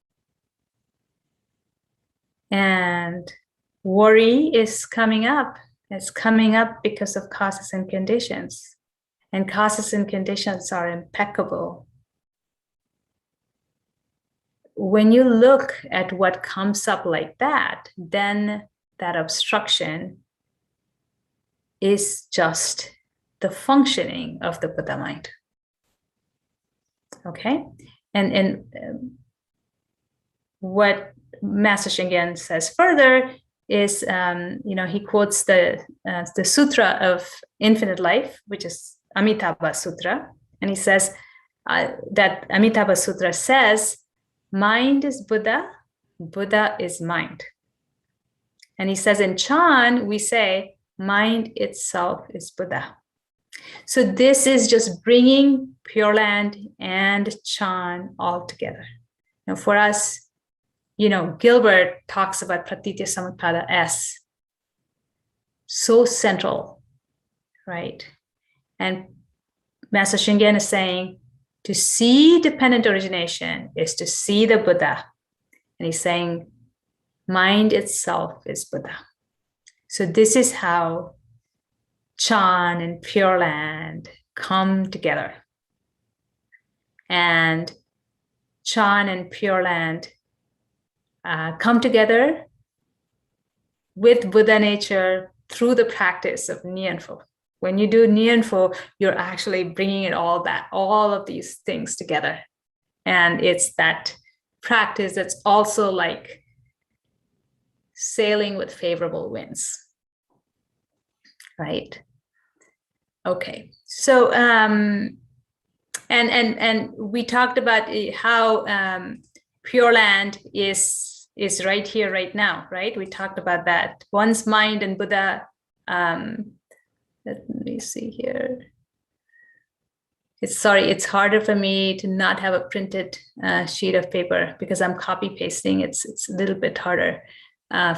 Speaker 1: And worry is coming up. It's coming up because of causes and conditions. And causes and conditions are impeccable. When you look at what comes up like that, then that obstruction is just the functioning of the Buddha mind. Okay? And what Master Shengen says further is, he quotes the Sutra of Infinite Life, which is Amitabha Sutra. And he says that Amitabha Sutra says, mind is Buddha, Buddha is mind. And he says in Chant, we say, mind itself is Buddha. So this is just bringing Pure Land and Chant all together. Now for us, Gilbert talks about Pratitya Samutpada as so central, right? And Master Shengen is saying, to see dependent origination is to see the Buddha. And he's saying, mind itself is Buddha. So this is how Chant and Pure Land come together. And Chant and Pure Land come together with Buddha nature through the practice of Nianfo. When you do Nianfo, you're actually bringing it all of these things together. And it's that practice that's also like sailing with favorable winds, right? Okay, so and we talked about how Pure Land is right here, right now, right? We talked about that. One's mind and Buddha Let me see here. It's harder for me to not have a printed sheet of paper because I'm copy pasting. It's a little bit harder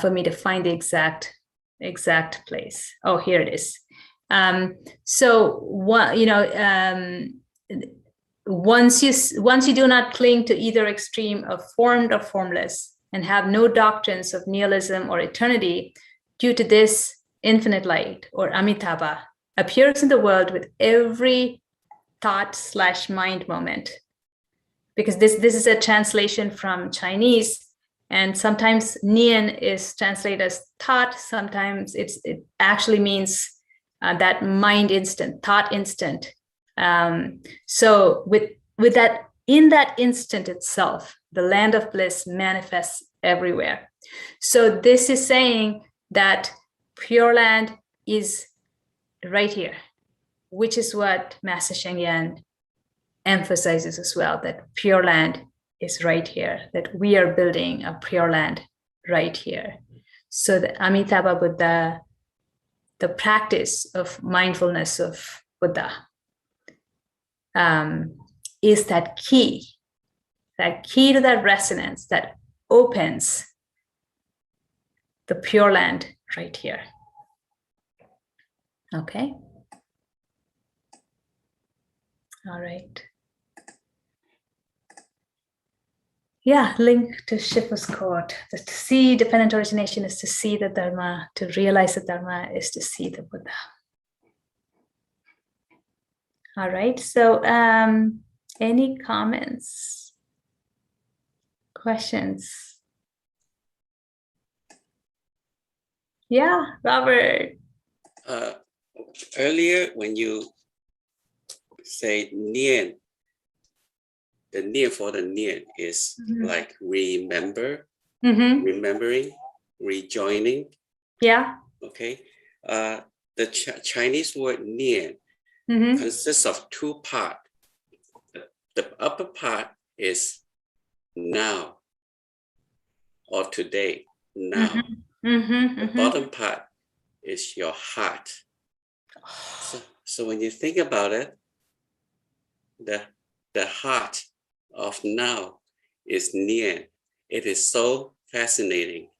Speaker 1: for me to find the exact place. Oh, here it is. So what, once you do not cling to either extreme of formed or formless and have no doctrines of nihilism or eternity, due to this, infinite light, or Amitabha, appears in the world with every thought/mind moment. Because this is a translation from Chinese, and sometimes Nian is translated as thought, sometimes it actually means that mind instant, thought instant. So with that, in that instant itself, the land of bliss manifests everywhere. So this is saying that Pure Land is right here, which is what Master Sheng Yen emphasizes as well, that Pure Land is right here, that we are building a Pure Land right here. So the Amitabha Buddha, the practice of mindfulness of Buddha, is that key to that resonance that opens the Pure Land right here. Okay. All right. Yeah, link to Shifu's quote. To see dependent origination is to see the Dharma. To realize the Dharma is to see the Buddha. All right. So any comments? Questions? Yeah, Robert.
Speaker 4: Earlier, when you say Nian, the Nian for the Nian is like remember, remembering, rejoining.
Speaker 1: Yeah.
Speaker 4: Okay. The Chinese word Nian consists of two parts. The upper part is now or today, now. The bottom part is your heart. So when you think about it, the heart of now is Nian. It is so fascinating.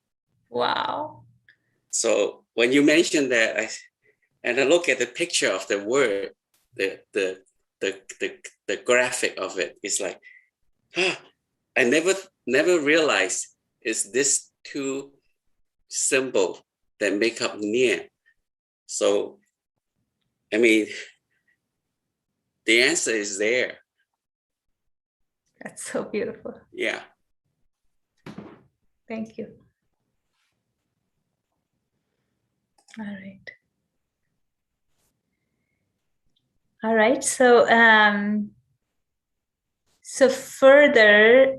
Speaker 1: Wow.
Speaker 4: So when you mention that, I look at the picture of the word, the graphic of it, it's like, I never realized it's this two symbols that make up Nian. So, I mean, the answer is there.
Speaker 1: That's so beautiful.
Speaker 4: Yeah.
Speaker 1: Thank you. All right. All right. So, so further,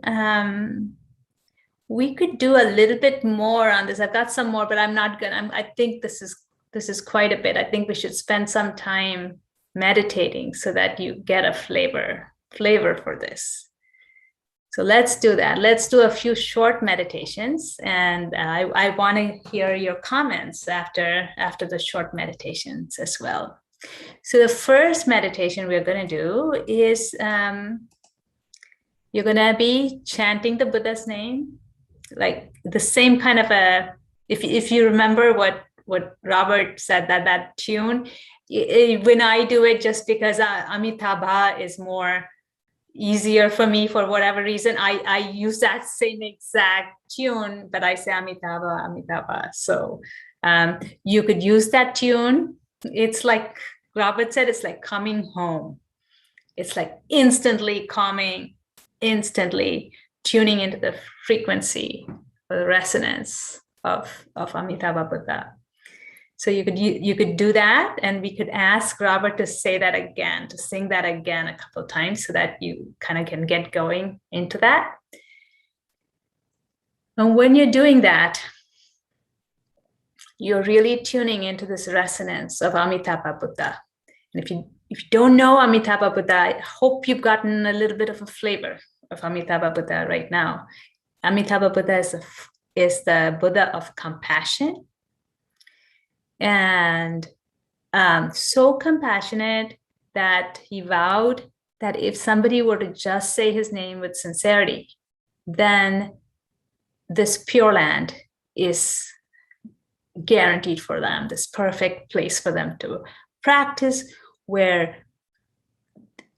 Speaker 1: we could do a little bit more on this. I've got some more, but I'm not gonna. I think this is quite a bit. I think we should spend some time meditating so that you get a flavor for this. So let's do that. Let's do a few short meditations, and I want to hear your comments after the short meditations as well. So the first meditation we're going to do is you're going to be chanting the Buddha's name, like the same kind of a. If you remember what Robert said, that tune, when I do it, just because Amitabha is more easier for me for whatever reason, I use that same exact tune, but I say Amitabha. So you could use that tune. It's like Robert said, it's like coming home. It's like instantly calming, instantly tuning into the frequency or the resonance of Amitabha Buddha. So you could do that, and we could ask Robert to say that again, to sing that again a couple of times so that you kind of can get going into that. And when you're doing that, you're really tuning into this resonance of Amitabha Buddha. And if you don't know Amitabha Buddha, I hope you've gotten a little bit of a flavor of Amitabha Buddha right now. Amitabha Buddha is the Buddha of compassion. and so compassionate that he vowed that if somebody were to just say his name with sincerity, then this Pure Land is guaranteed for them, this perfect place for them to practice, where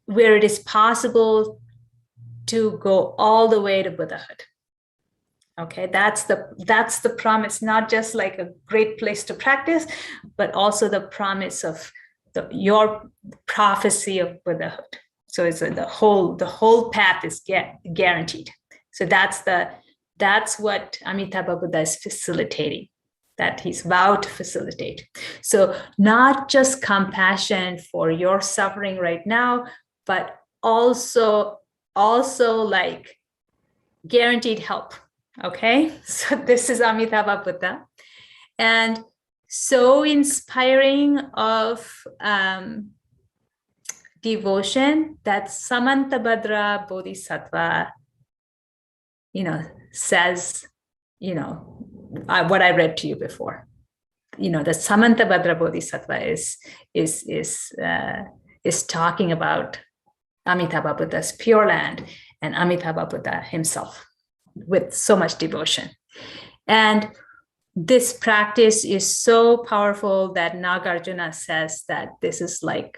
Speaker 1: it is possible to go all the way to Buddhahood. Okay, that's the promise, not just like a great place to practice, but also the promise of your prophecy of Buddhahood. So it's the whole path is guaranteed. So that's what Amitabha Buddha is facilitating, that he's vowed to facilitate. So not just compassion for your suffering right now, but also like guaranteed help. Okay, so this is Amitabha Buddha, and so inspiring of devotion that Samantabhadra Bodhisattva, says, what I read to you before. The Samantabhadra Bodhisattva is talking about Amitabha Buddha's Pure Land and Amitabha Buddha himself with so much devotion. And this practice is so powerful that Nagarjuna says that this is like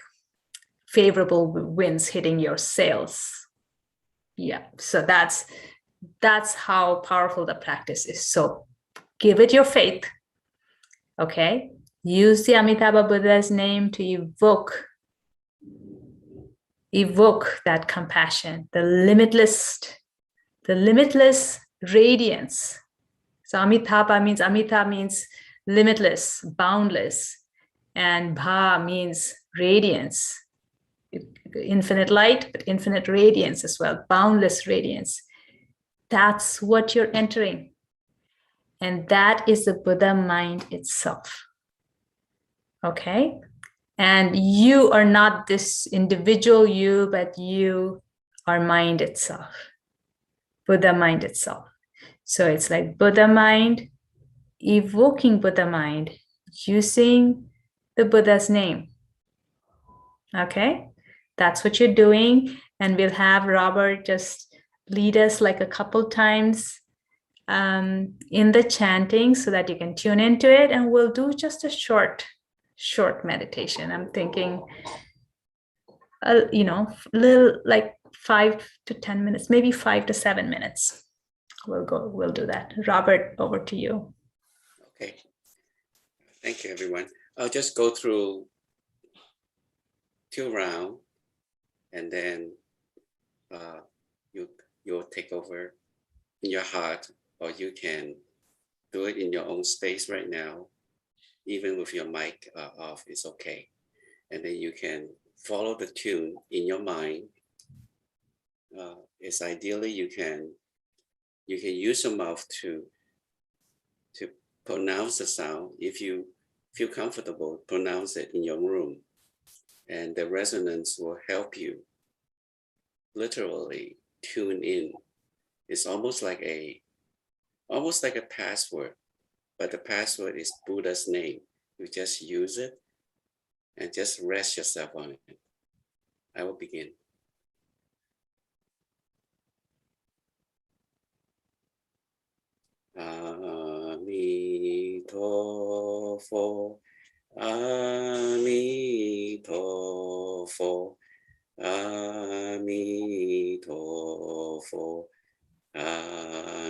Speaker 1: favorable winds hitting your sails. Yeah, so that's how powerful the practice is. So give it your faith, okay? Use the Amitabha Buddha's name to evoke that compassion, the limitless radiance. So Amitabha means limitless, boundless, and Bha means radiance, infinite light, but infinite radiance as well, boundless radiance. That's what you're entering. And that is the Buddha mind itself. Okay? And you are not this individual you, but you are mind itself, Buddha mind itself. So it's like Buddha mind, evoking Buddha mind, using the Buddha's name. Okay? That's what you're doing. And we'll have Robert just lead us like a couple times in the chanting so that you can tune into it. And we'll do just a short meditation. I'm thinking, little like 5 to 10 minutes, maybe 5 to 7 minutes. We'll do that. Robert, over to you.
Speaker 4: Okay. Thank you, everyone. I'll just go through 2 rounds, and then you'll take over in your heart, or you can do it in your own space right now, even with your mic off, it's okay. And then you can follow the tune in your mind. It's ideally you can use your mouth to pronounce the sound. If you feel comfortable, pronounce it in your room, and the resonance will help you literally tune in. It's almost like a password, but the password is Buddha's name. You just use it and just rest yourself on it. I will begin. Amitofo, Amitofo, Amitofo, Amitofo,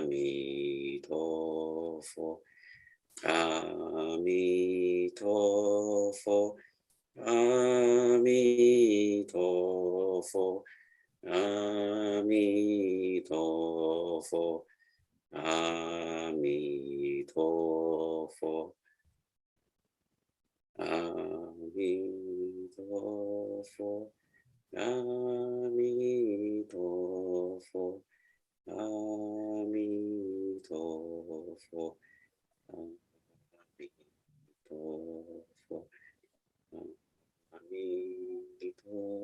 Speaker 4: Amitofo, Amitofo, Amitofo, Amitofo, Amitofo, Amitofo, Amitofo, Amitofo,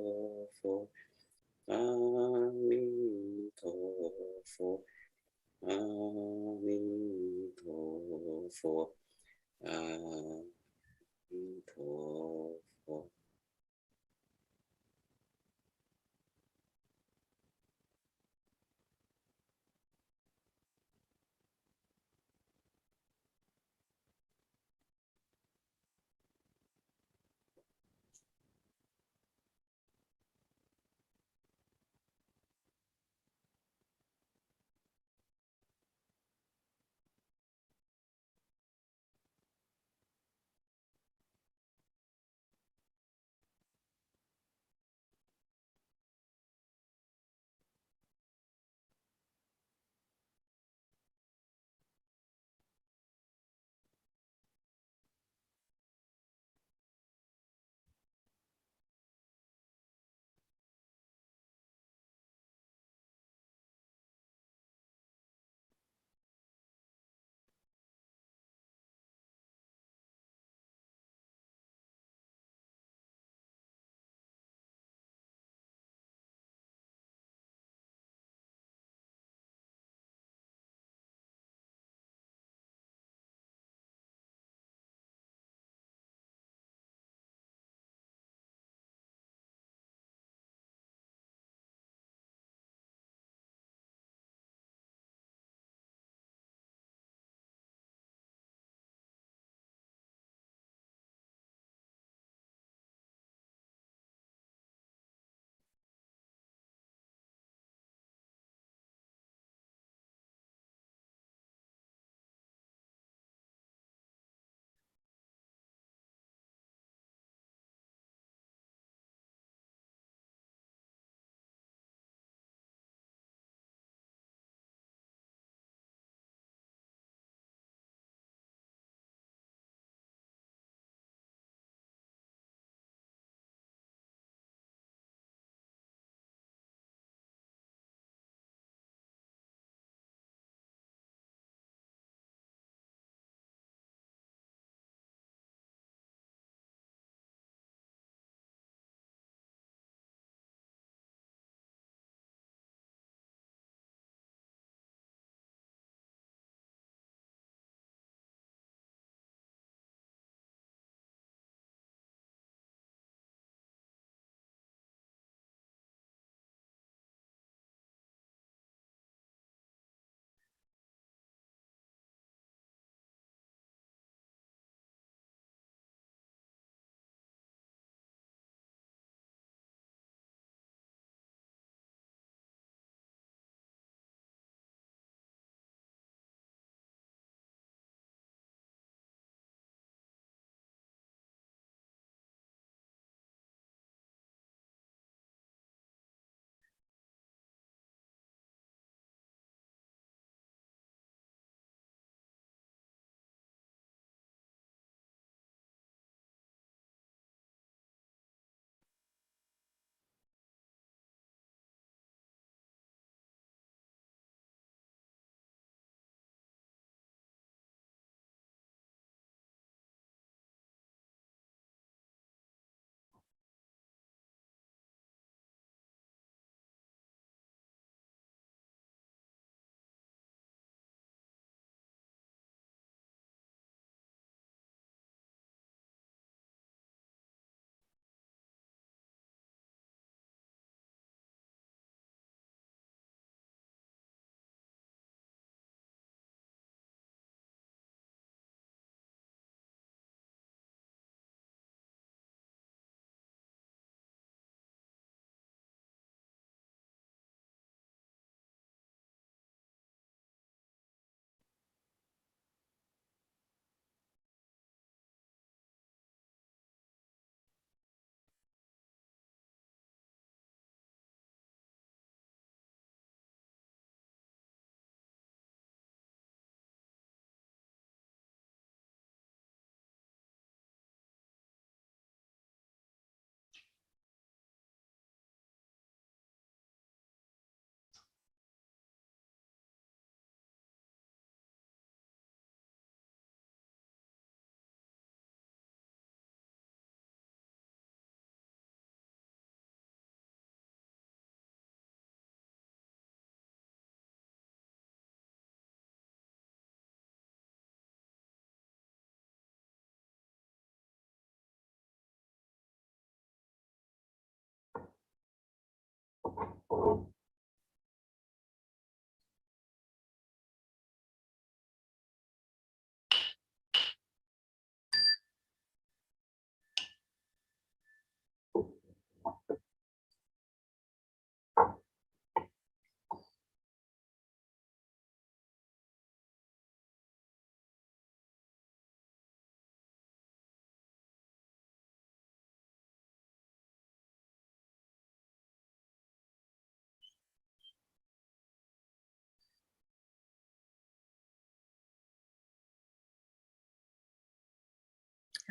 Speaker 4: Amitofo, Amitofo, Amitofo, Pho.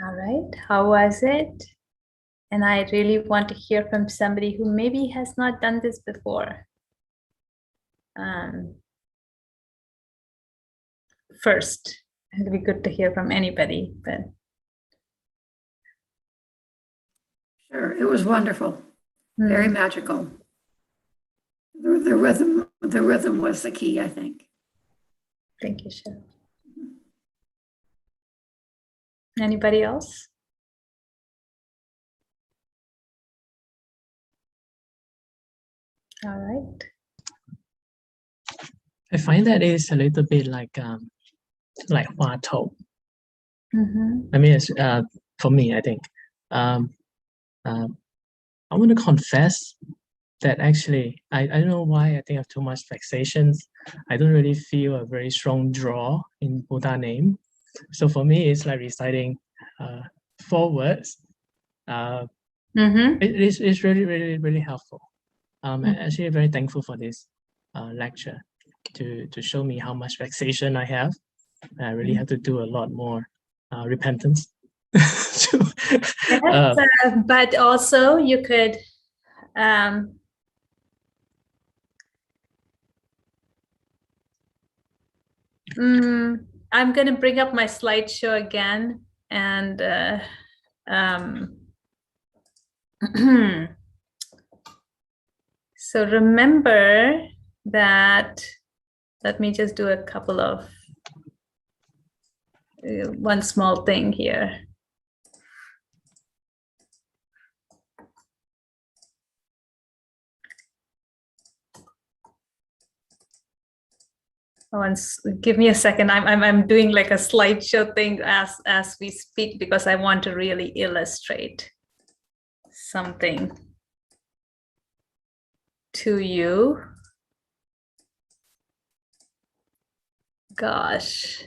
Speaker 1: All right, how was it? And I really want to hear from somebody who maybe has not done this before. First, it'd be good to hear from anybody, but.
Speaker 5: Sure, it was wonderful, very magical. The rhythm was the key, I think.
Speaker 1: Thank you, Cheryl. Anybody else? All right.
Speaker 6: I find that it's a little bit like Hua Tou. I mean, it's, for me, I think. I want to confess that actually, I don't know why I think I have too much fixations. I don't really feel a very strong draw in Buddha name. So for me, it's like reciting 4 words. It's really, really, really helpful. I'm actually very thankful for this lecture to show me how much fixation I have. I really have to do a lot more repentance.
Speaker 1: But also you could I'm going to bring up my slideshow again and so remember that, let me just do a couple of one small thing here. Give me a second. I'm doing like a slideshow thing as we speak because I want to really illustrate something to you. Gosh.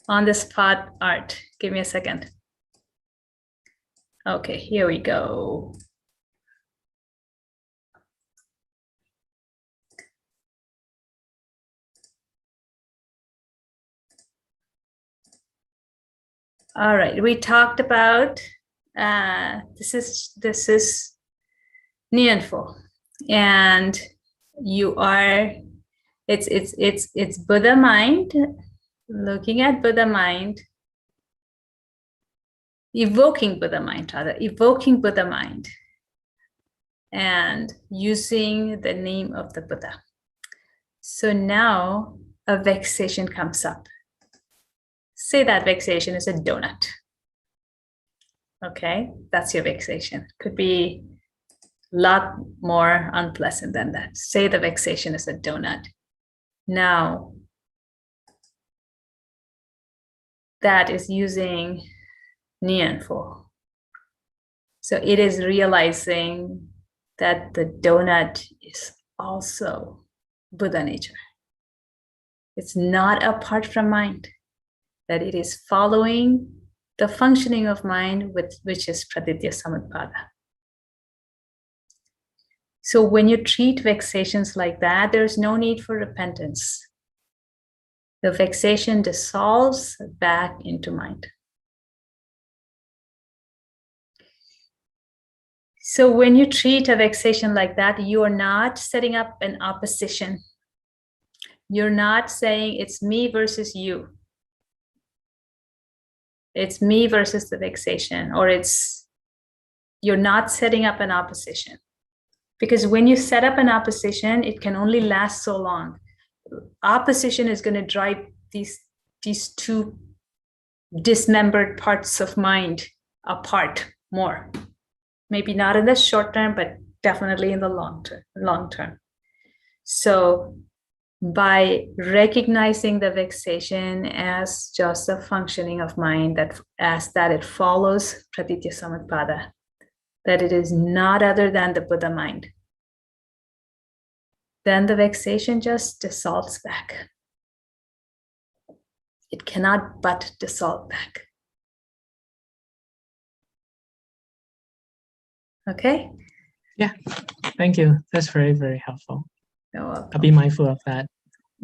Speaker 1: On the spot art. Give me a second. Okay, here we go. All right, we talked about this is Nianfo, and you are it's Buddha mind, looking at Buddha mind, evoking Buddha mind, and using the name of the Buddha. So now a vexation comes up. Say that vexation is a donut. Okay, that's your vexation. Could be a lot more unpleasant than that. Say the vexation is a donut. Now, that is using Nianfo. So it is realizing that the donut is also Buddha nature. It's not apart from mind, that it is following the functioning of mind, which is praditya samutpada. So when you treat vexations like that, there's no need for repentance. The vexation dissolves back into mind. So when you treat a vexation like that, you are not setting up an opposition. You're not saying it's me versus you. It's me versus the vexation, or you're not setting up an opposition. Because when you set up an opposition, it can only last so long. Opposition is going to drive these 2 dismembered parts of mind apart more. Maybe not in the short term, but definitely in the long term. So by recognizing the vexation as just a functioning of mind, that it follows pratitya samutpada, that it is not other than the Buddha mind, then the vexation just dissolves back. It cannot but dissolve back. Okay?
Speaker 6: Yeah, thank you. That's very, very helpful.
Speaker 1: You're welcome.
Speaker 6: I'll be mindful of that.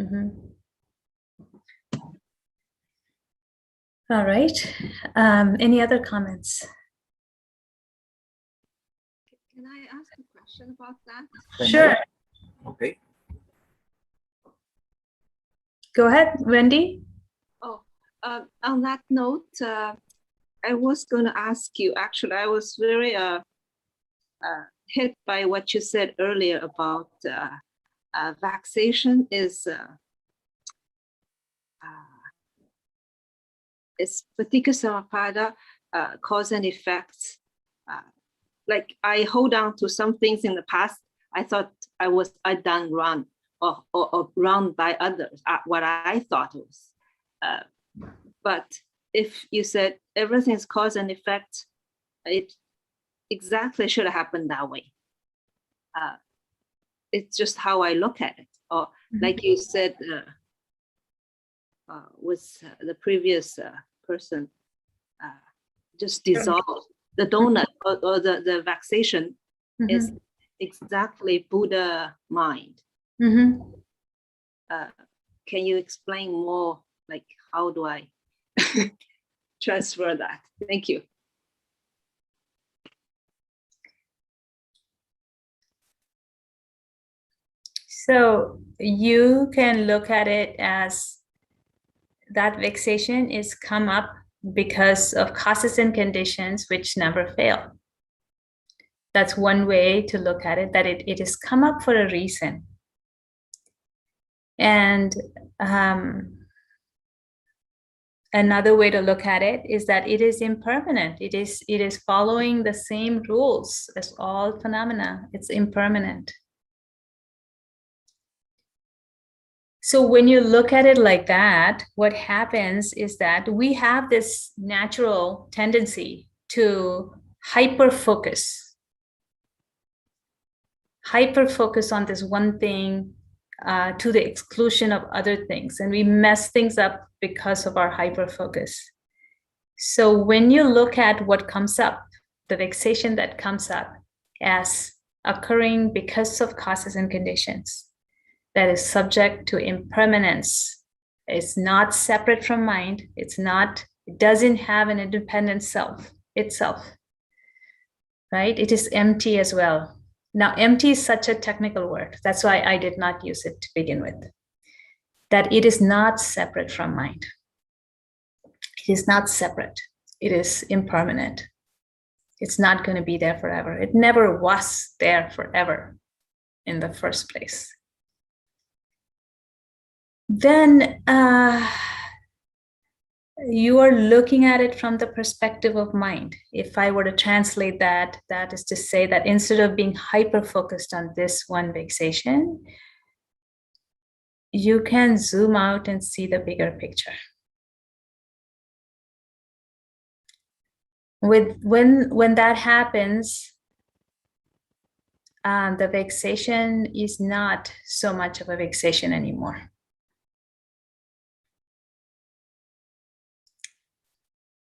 Speaker 1: Mm-hmm. All right. Any other comments?
Speaker 7: Can I ask a question about that?
Speaker 1: Sure.
Speaker 8: Okay.
Speaker 1: Go ahead, Wendy.
Speaker 7: Oh, on that note, I was going to ask you, actually, I was very hit by what you said earlier about vexation is paticca samuppada, cause and effects. Like I hold on to some things in the past. I thought I done wrong or wrong by others, what I thought was. But if you said everything's cause and effect, it exactly should have happened that way. It's just how I look at it. Or like you said, with the previous person, just dissolve the donut or the vexation is exactly Buddha mind.
Speaker 1: Mm-hmm.
Speaker 7: Can you explain more, like how do I transfer that? Thank you.
Speaker 1: So you can look at it as that vexation is come up because of causes and conditions which never fail. That's one way to look at it, that it has come up for a reason. And another way to look at it is that it is impermanent. It is following the same rules as all phenomena. It's impermanent. So when you look at it like that, what happens is that we have this natural tendency to hyper-focus on this one thing to the exclusion of other things. And we mess things up because of our hyper-focus. So when you look at what comes up, the vexation that comes up as occurring because of causes and conditions, that is subject to impermanence. It's not separate from mind. It doesn't have an independent self itself, right? It is empty as well. Now, empty is such a technical word. That's why I did not use it to begin with. That it is not separate from mind. It is not separate. It is impermanent. It's not going to be there forever. It never was there forever in the first place. Then you are looking at it from the perspective of mind. If I were to translate that, that is to say that instead of being hyper-focused on this one vexation, you can zoom out and see the bigger picture. When that happens, the vexation is not so much of a vexation anymore.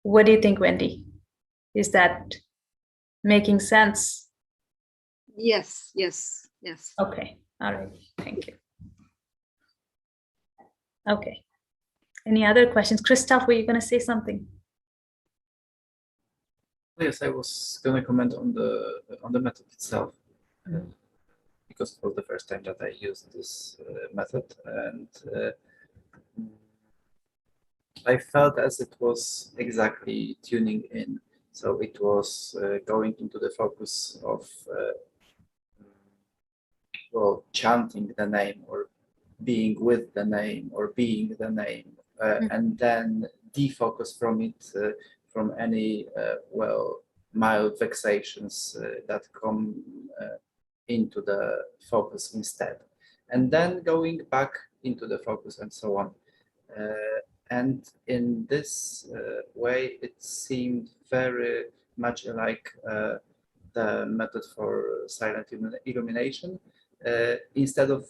Speaker 1: What do you think, Wendy? Is that making sense?
Speaker 7: Yes.
Speaker 1: Okay, all right, thank you. Okay, any other questions? Christoph, were you going to say something?
Speaker 8: Yes, I was going to comment on the method itself, because it was the first time that I used this method, and I felt as it was exactly tuning in. So it was going into the focus of chanting the name, or being with the name, or being the name, and then defocus from it, from any mild vexations that come into the focus instead, and then going back into the focus and so on. And in this way, it seemed very much like the method for silent illumination. Instead of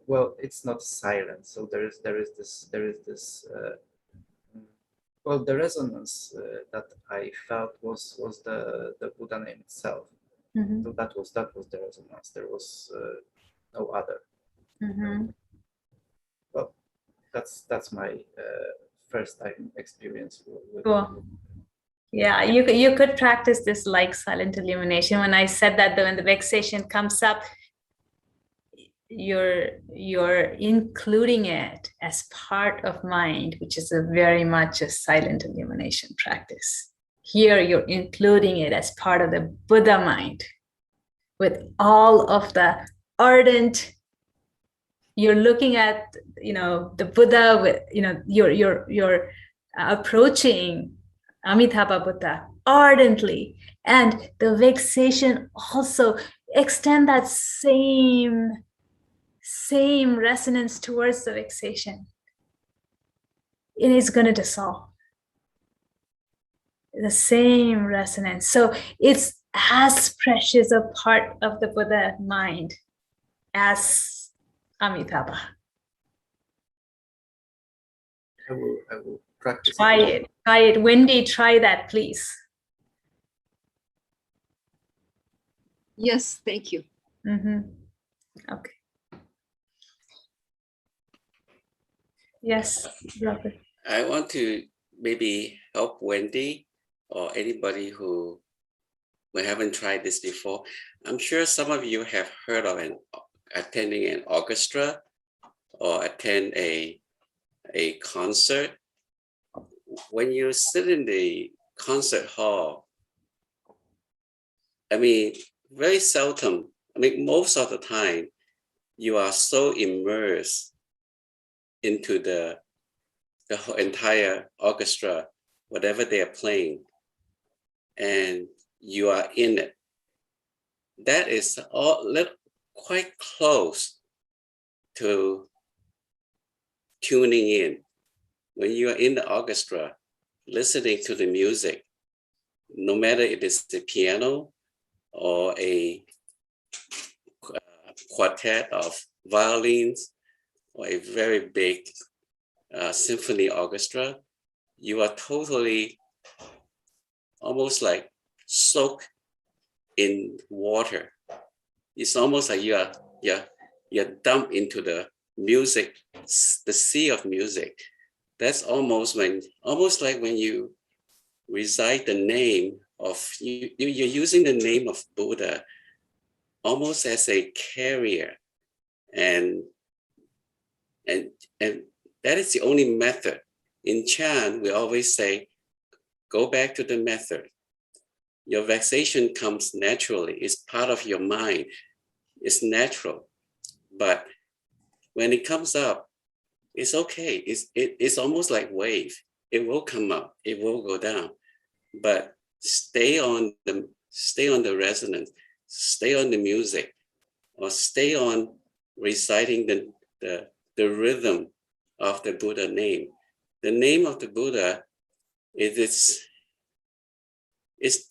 Speaker 8: well, it's not silent. So there is this. Well, the resonance that I felt was the Buddha name itself.
Speaker 1: Mm-hmm.
Speaker 8: So that was the resonance. There was no other.
Speaker 1: Mm-hmm.
Speaker 8: Well, that's my first time experience with.
Speaker 1: Cool. Yeah, you could practice this like silent illumination. When I said that, though, when the vexation comes up, you're including it as part of mind, which is very much a silent illumination practice. Here, you're including it as part of the Buddha mind, with all of the ardent. You're looking at, the Buddha with, you're approaching Amitabha Buddha ardently, and the vexation also extend that same resonance towards the vexation. It is going to dissolve. The same resonance. So it's as precious a part of the Buddha mind as Amitabha.
Speaker 8: I will practice.
Speaker 1: Try it. Wendy, try that, please.
Speaker 7: Yes, thank you.
Speaker 1: Mm-hmm. Okay. Yes, Robert.
Speaker 4: I want to maybe help Wendy or anybody who haven't tried this before. I'm sure some of you have heard of attending an orchestra or attend a concert. When you sit in the concert hall, I mean, very seldom, most of the time, you are so immersed into the whole entire orchestra, whatever they are playing, and you are in it. That is quite close to tuning in. When you are in the orchestra, listening to the music, no matter if it's the piano or a quartet of violins or a very big symphony orchestra, you are totally almost like soaked in water. It's almost like you're dumped into the music, the sea of music. That's almost like when you recite the name of, you're using the name of Buddha almost as a carrier. And that is the only method. In Chant, we always say, go back to the method. Your vexation comes naturally. It's part of your mind. It's natural. But when it comes up, it's okay. It's almost like wave. It will come up. It will go down. But stay on the resonance. Stay on the music, or stay on reciting the rhythm of the Buddha name. The name of the Buddha is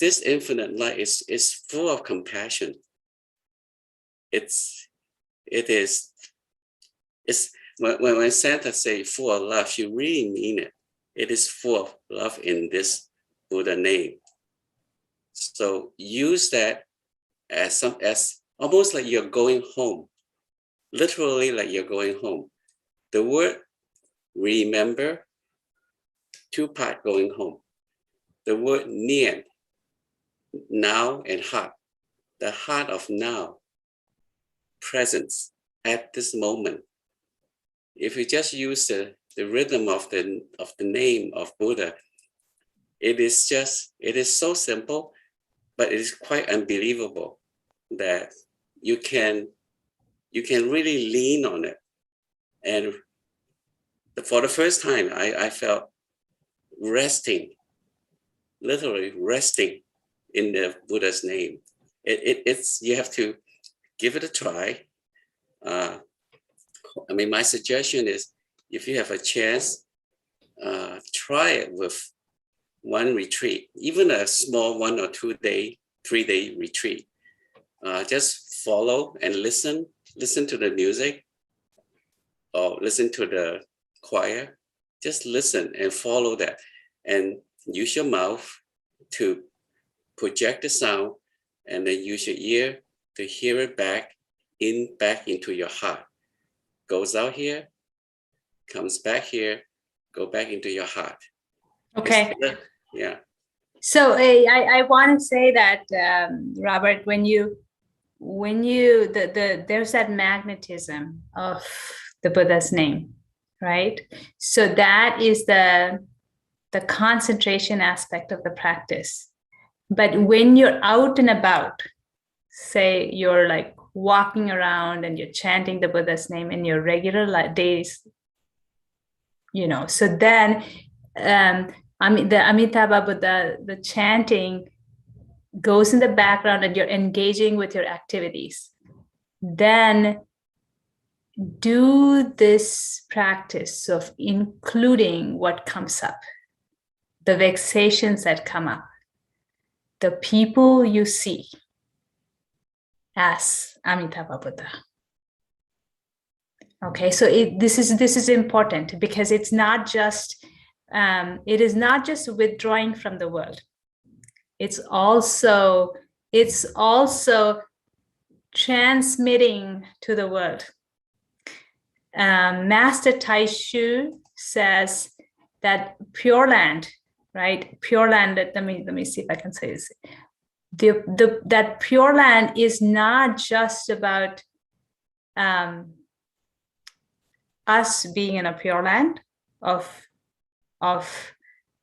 Speaker 4: this infinite light. It's full of compassion. It's when Sentha say full of love, she really mean it. It is full of love in this Buddha name. So use that as almost like you're going home, literally like you're going home. The word remember, 2-part going home. The word Nian, now and heart, the heart of now, presence at this moment. If you just use the rhythm of the name of Buddha, it is so simple, but it is quite unbelievable that you can really lean on it. And for the first time, I felt resting, literally resting in the Buddha's name. It's you have to give it a try. I mean, my suggestion is, if you have a chance, try it with one retreat, even a small 1 or 2 day, 3-day retreat. Just follow and listen to the music or listen to the choir. Just listen and follow that, and use your mouth to project the sound, and then use your ear to hear it back into your heart. Goes out here, comes back here, go back into your heart.
Speaker 1: Okay.
Speaker 4: Yeah.
Speaker 1: So I want to say that, Robert, there's that magnetism of the Buddha's name, right? So that is the concentration aspect of the practice. But when you're out and about, say you're like walking around and you're chanting the Buddha's name in your regular days, so then the Amitabha Buddha, the chanting goes in the background and you're engaging with your activities. Then do this practice of including what comes up, the vexations that come up, the people you see as Amitabha Buddha. Okay, so this is important, because it is not just withdrawing from the world. It's also transmitting to the world. Master Taishu says that Pure Land, right? Pure Land. Let me see if I can say this. That Pure Land is not just about us being in a Pure Land of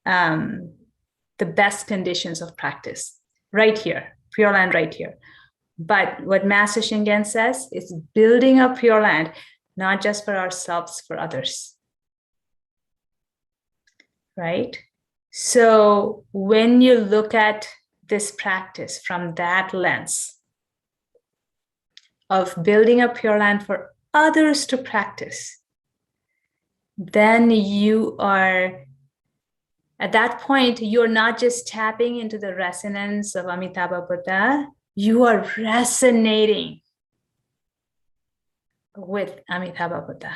Speaker 1: the best conditions of practice, right here, Pure Land, right here. But what Master Shingen says is building a Pure Land, not just for ourselves, for others, right? So when you look at this practice from that lens of building a Pure Land for others to practice, then you are, at that point, you're not just tapping into the resonance of Amitabha Buddha, you are resonating with Amitabha Buddha.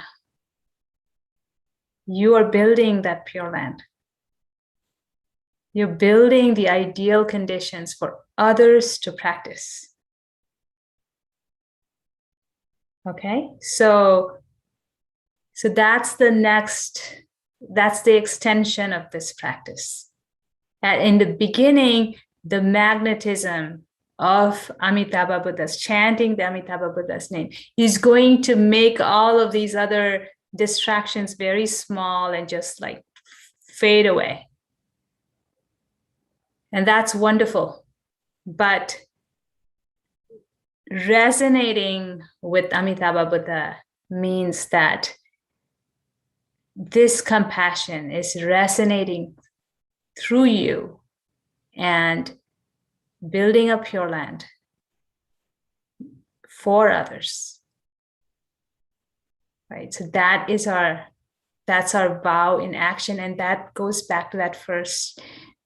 Speaker 1: You are building that Pure Land. You're building the ideal conditions for others to practice. Okay, so that's the extension of this practice. And in the beginning, the magnetism of Amitabha Buddha's, chanting the Amitabha Buddha's name, is going to make all of these other distractions very small and just like fade away. And that's wonderful. But resonating with Amitabha Buddha means that this compassion is resonating through you and building a Pure Land for others, right? So that's our vow in action. And that goes back to that first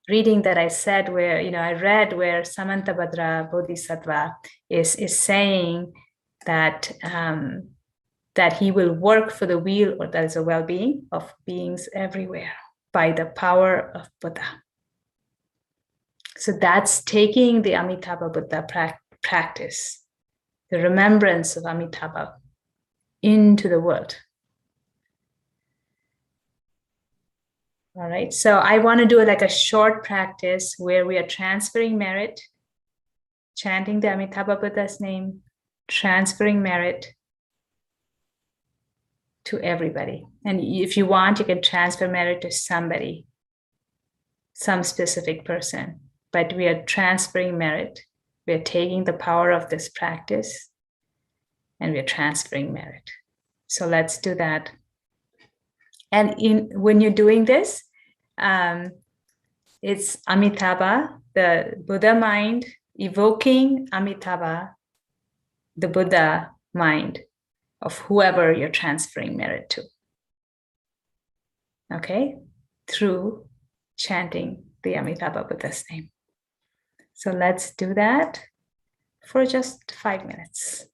Speaker 1: reading that I said, where, I read where Samantabhadra Bodhisattva is saying that that he will work for the weal, or that is a well-being of beings everywhere by the power of Buddha. So that's taking the Amitabha Buddha practice, the remembrance of Amitabha, into the world. All right, so I want to do like a short practice where we are transferring merit, chanting the Amitabha Buddha's name, transferring merit to everybody. And if you want, you can transfer merit to somebody, some specific person. But we are transferring merit. We are taking the power of this practice and we are transferring merit. So let's do that. And when you're doing this, it's Amitabha the Buddha mind evoking Amitabha, the Buddha mind of whoever you're transferring merit to. Okay, through chanting the Amitabha Buddha's name. So let's do that for just 5 minutes.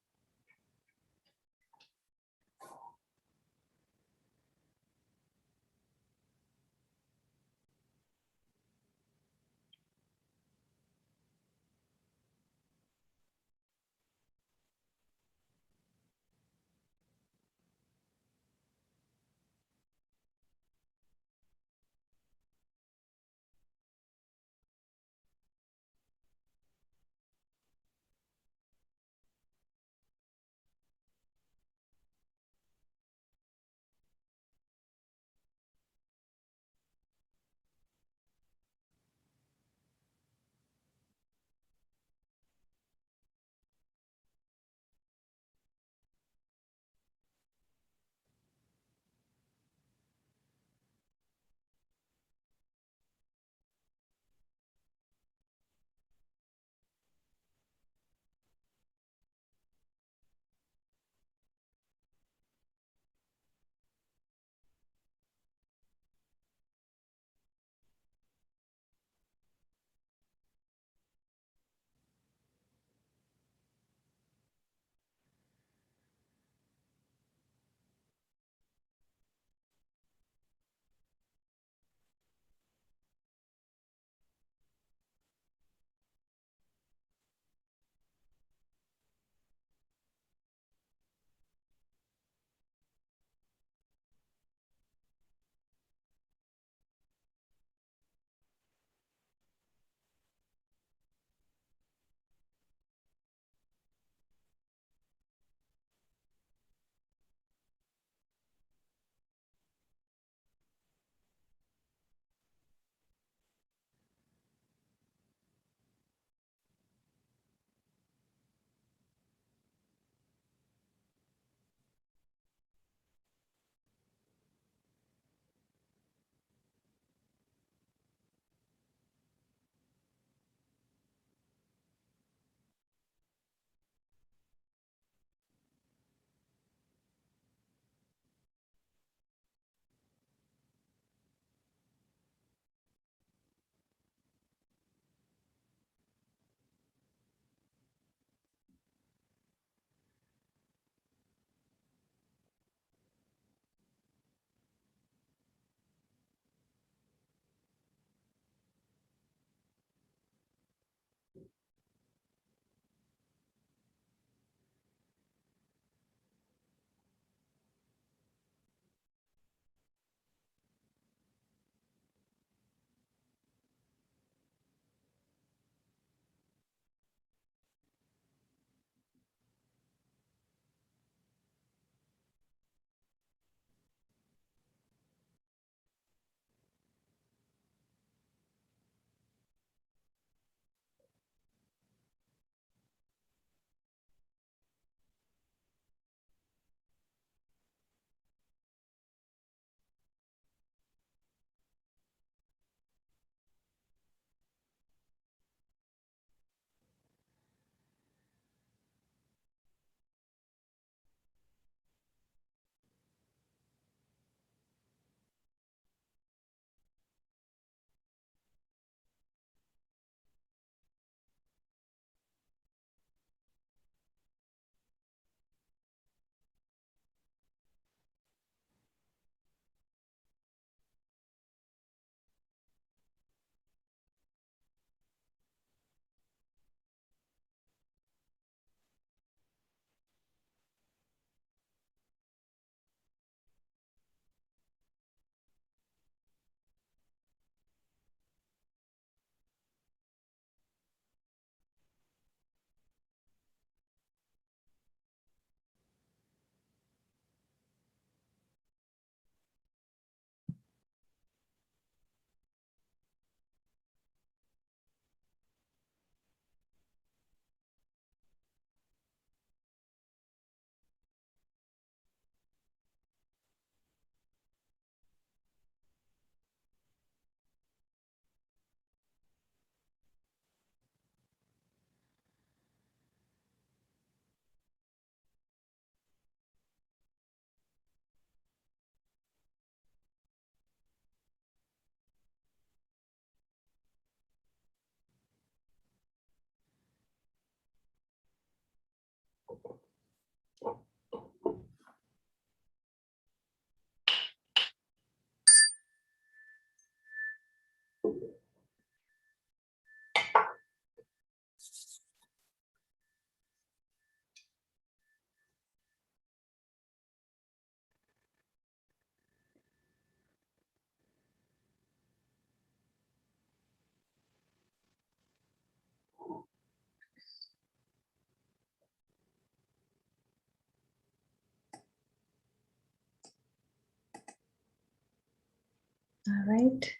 Speaker 1: All right.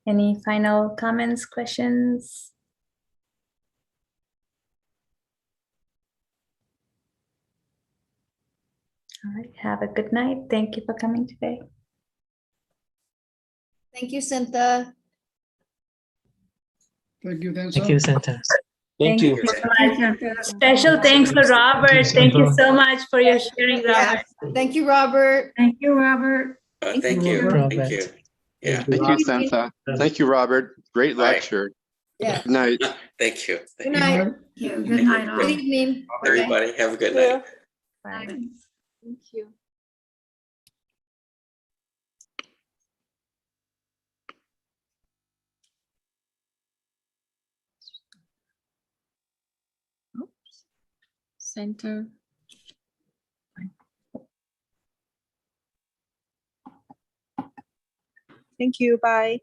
Speaker 1: Any final comments, questions? All right. Have a good night. Thank you for coming today.
Speaker 9: Thank you, Sentha.
Speaker 3: Thank you,
Speaker 6: Thank you, Sentha.
Speaker 1: Thank you so much. Special thanks for Robert. Thank you so much for your sharing, Robert.
Speaker 9: Thank you, Robert.
Speaker 2: Thank you, Robert.
Speaker 4: Thank you.
Speaker 6: Robert.
Speaker 4: Thank you. Yeah.
Speaker 10: Thank you, Sentha. Thank you, Robert. Great
Speaker 4: Right.
Speaker 10: lecture.
Speaker 9: Yeah.
Speaker 10: Good night.
Speaker 4: Thank you.
Speaker 9: Good night.
Speaker 5: Good night, all.
Speaker 9: Good evening.
Speaker 4: Everybody have a good night.
Speaker 1: Bye.
Speaker 7: Thank you. Center. Thank you. Bye.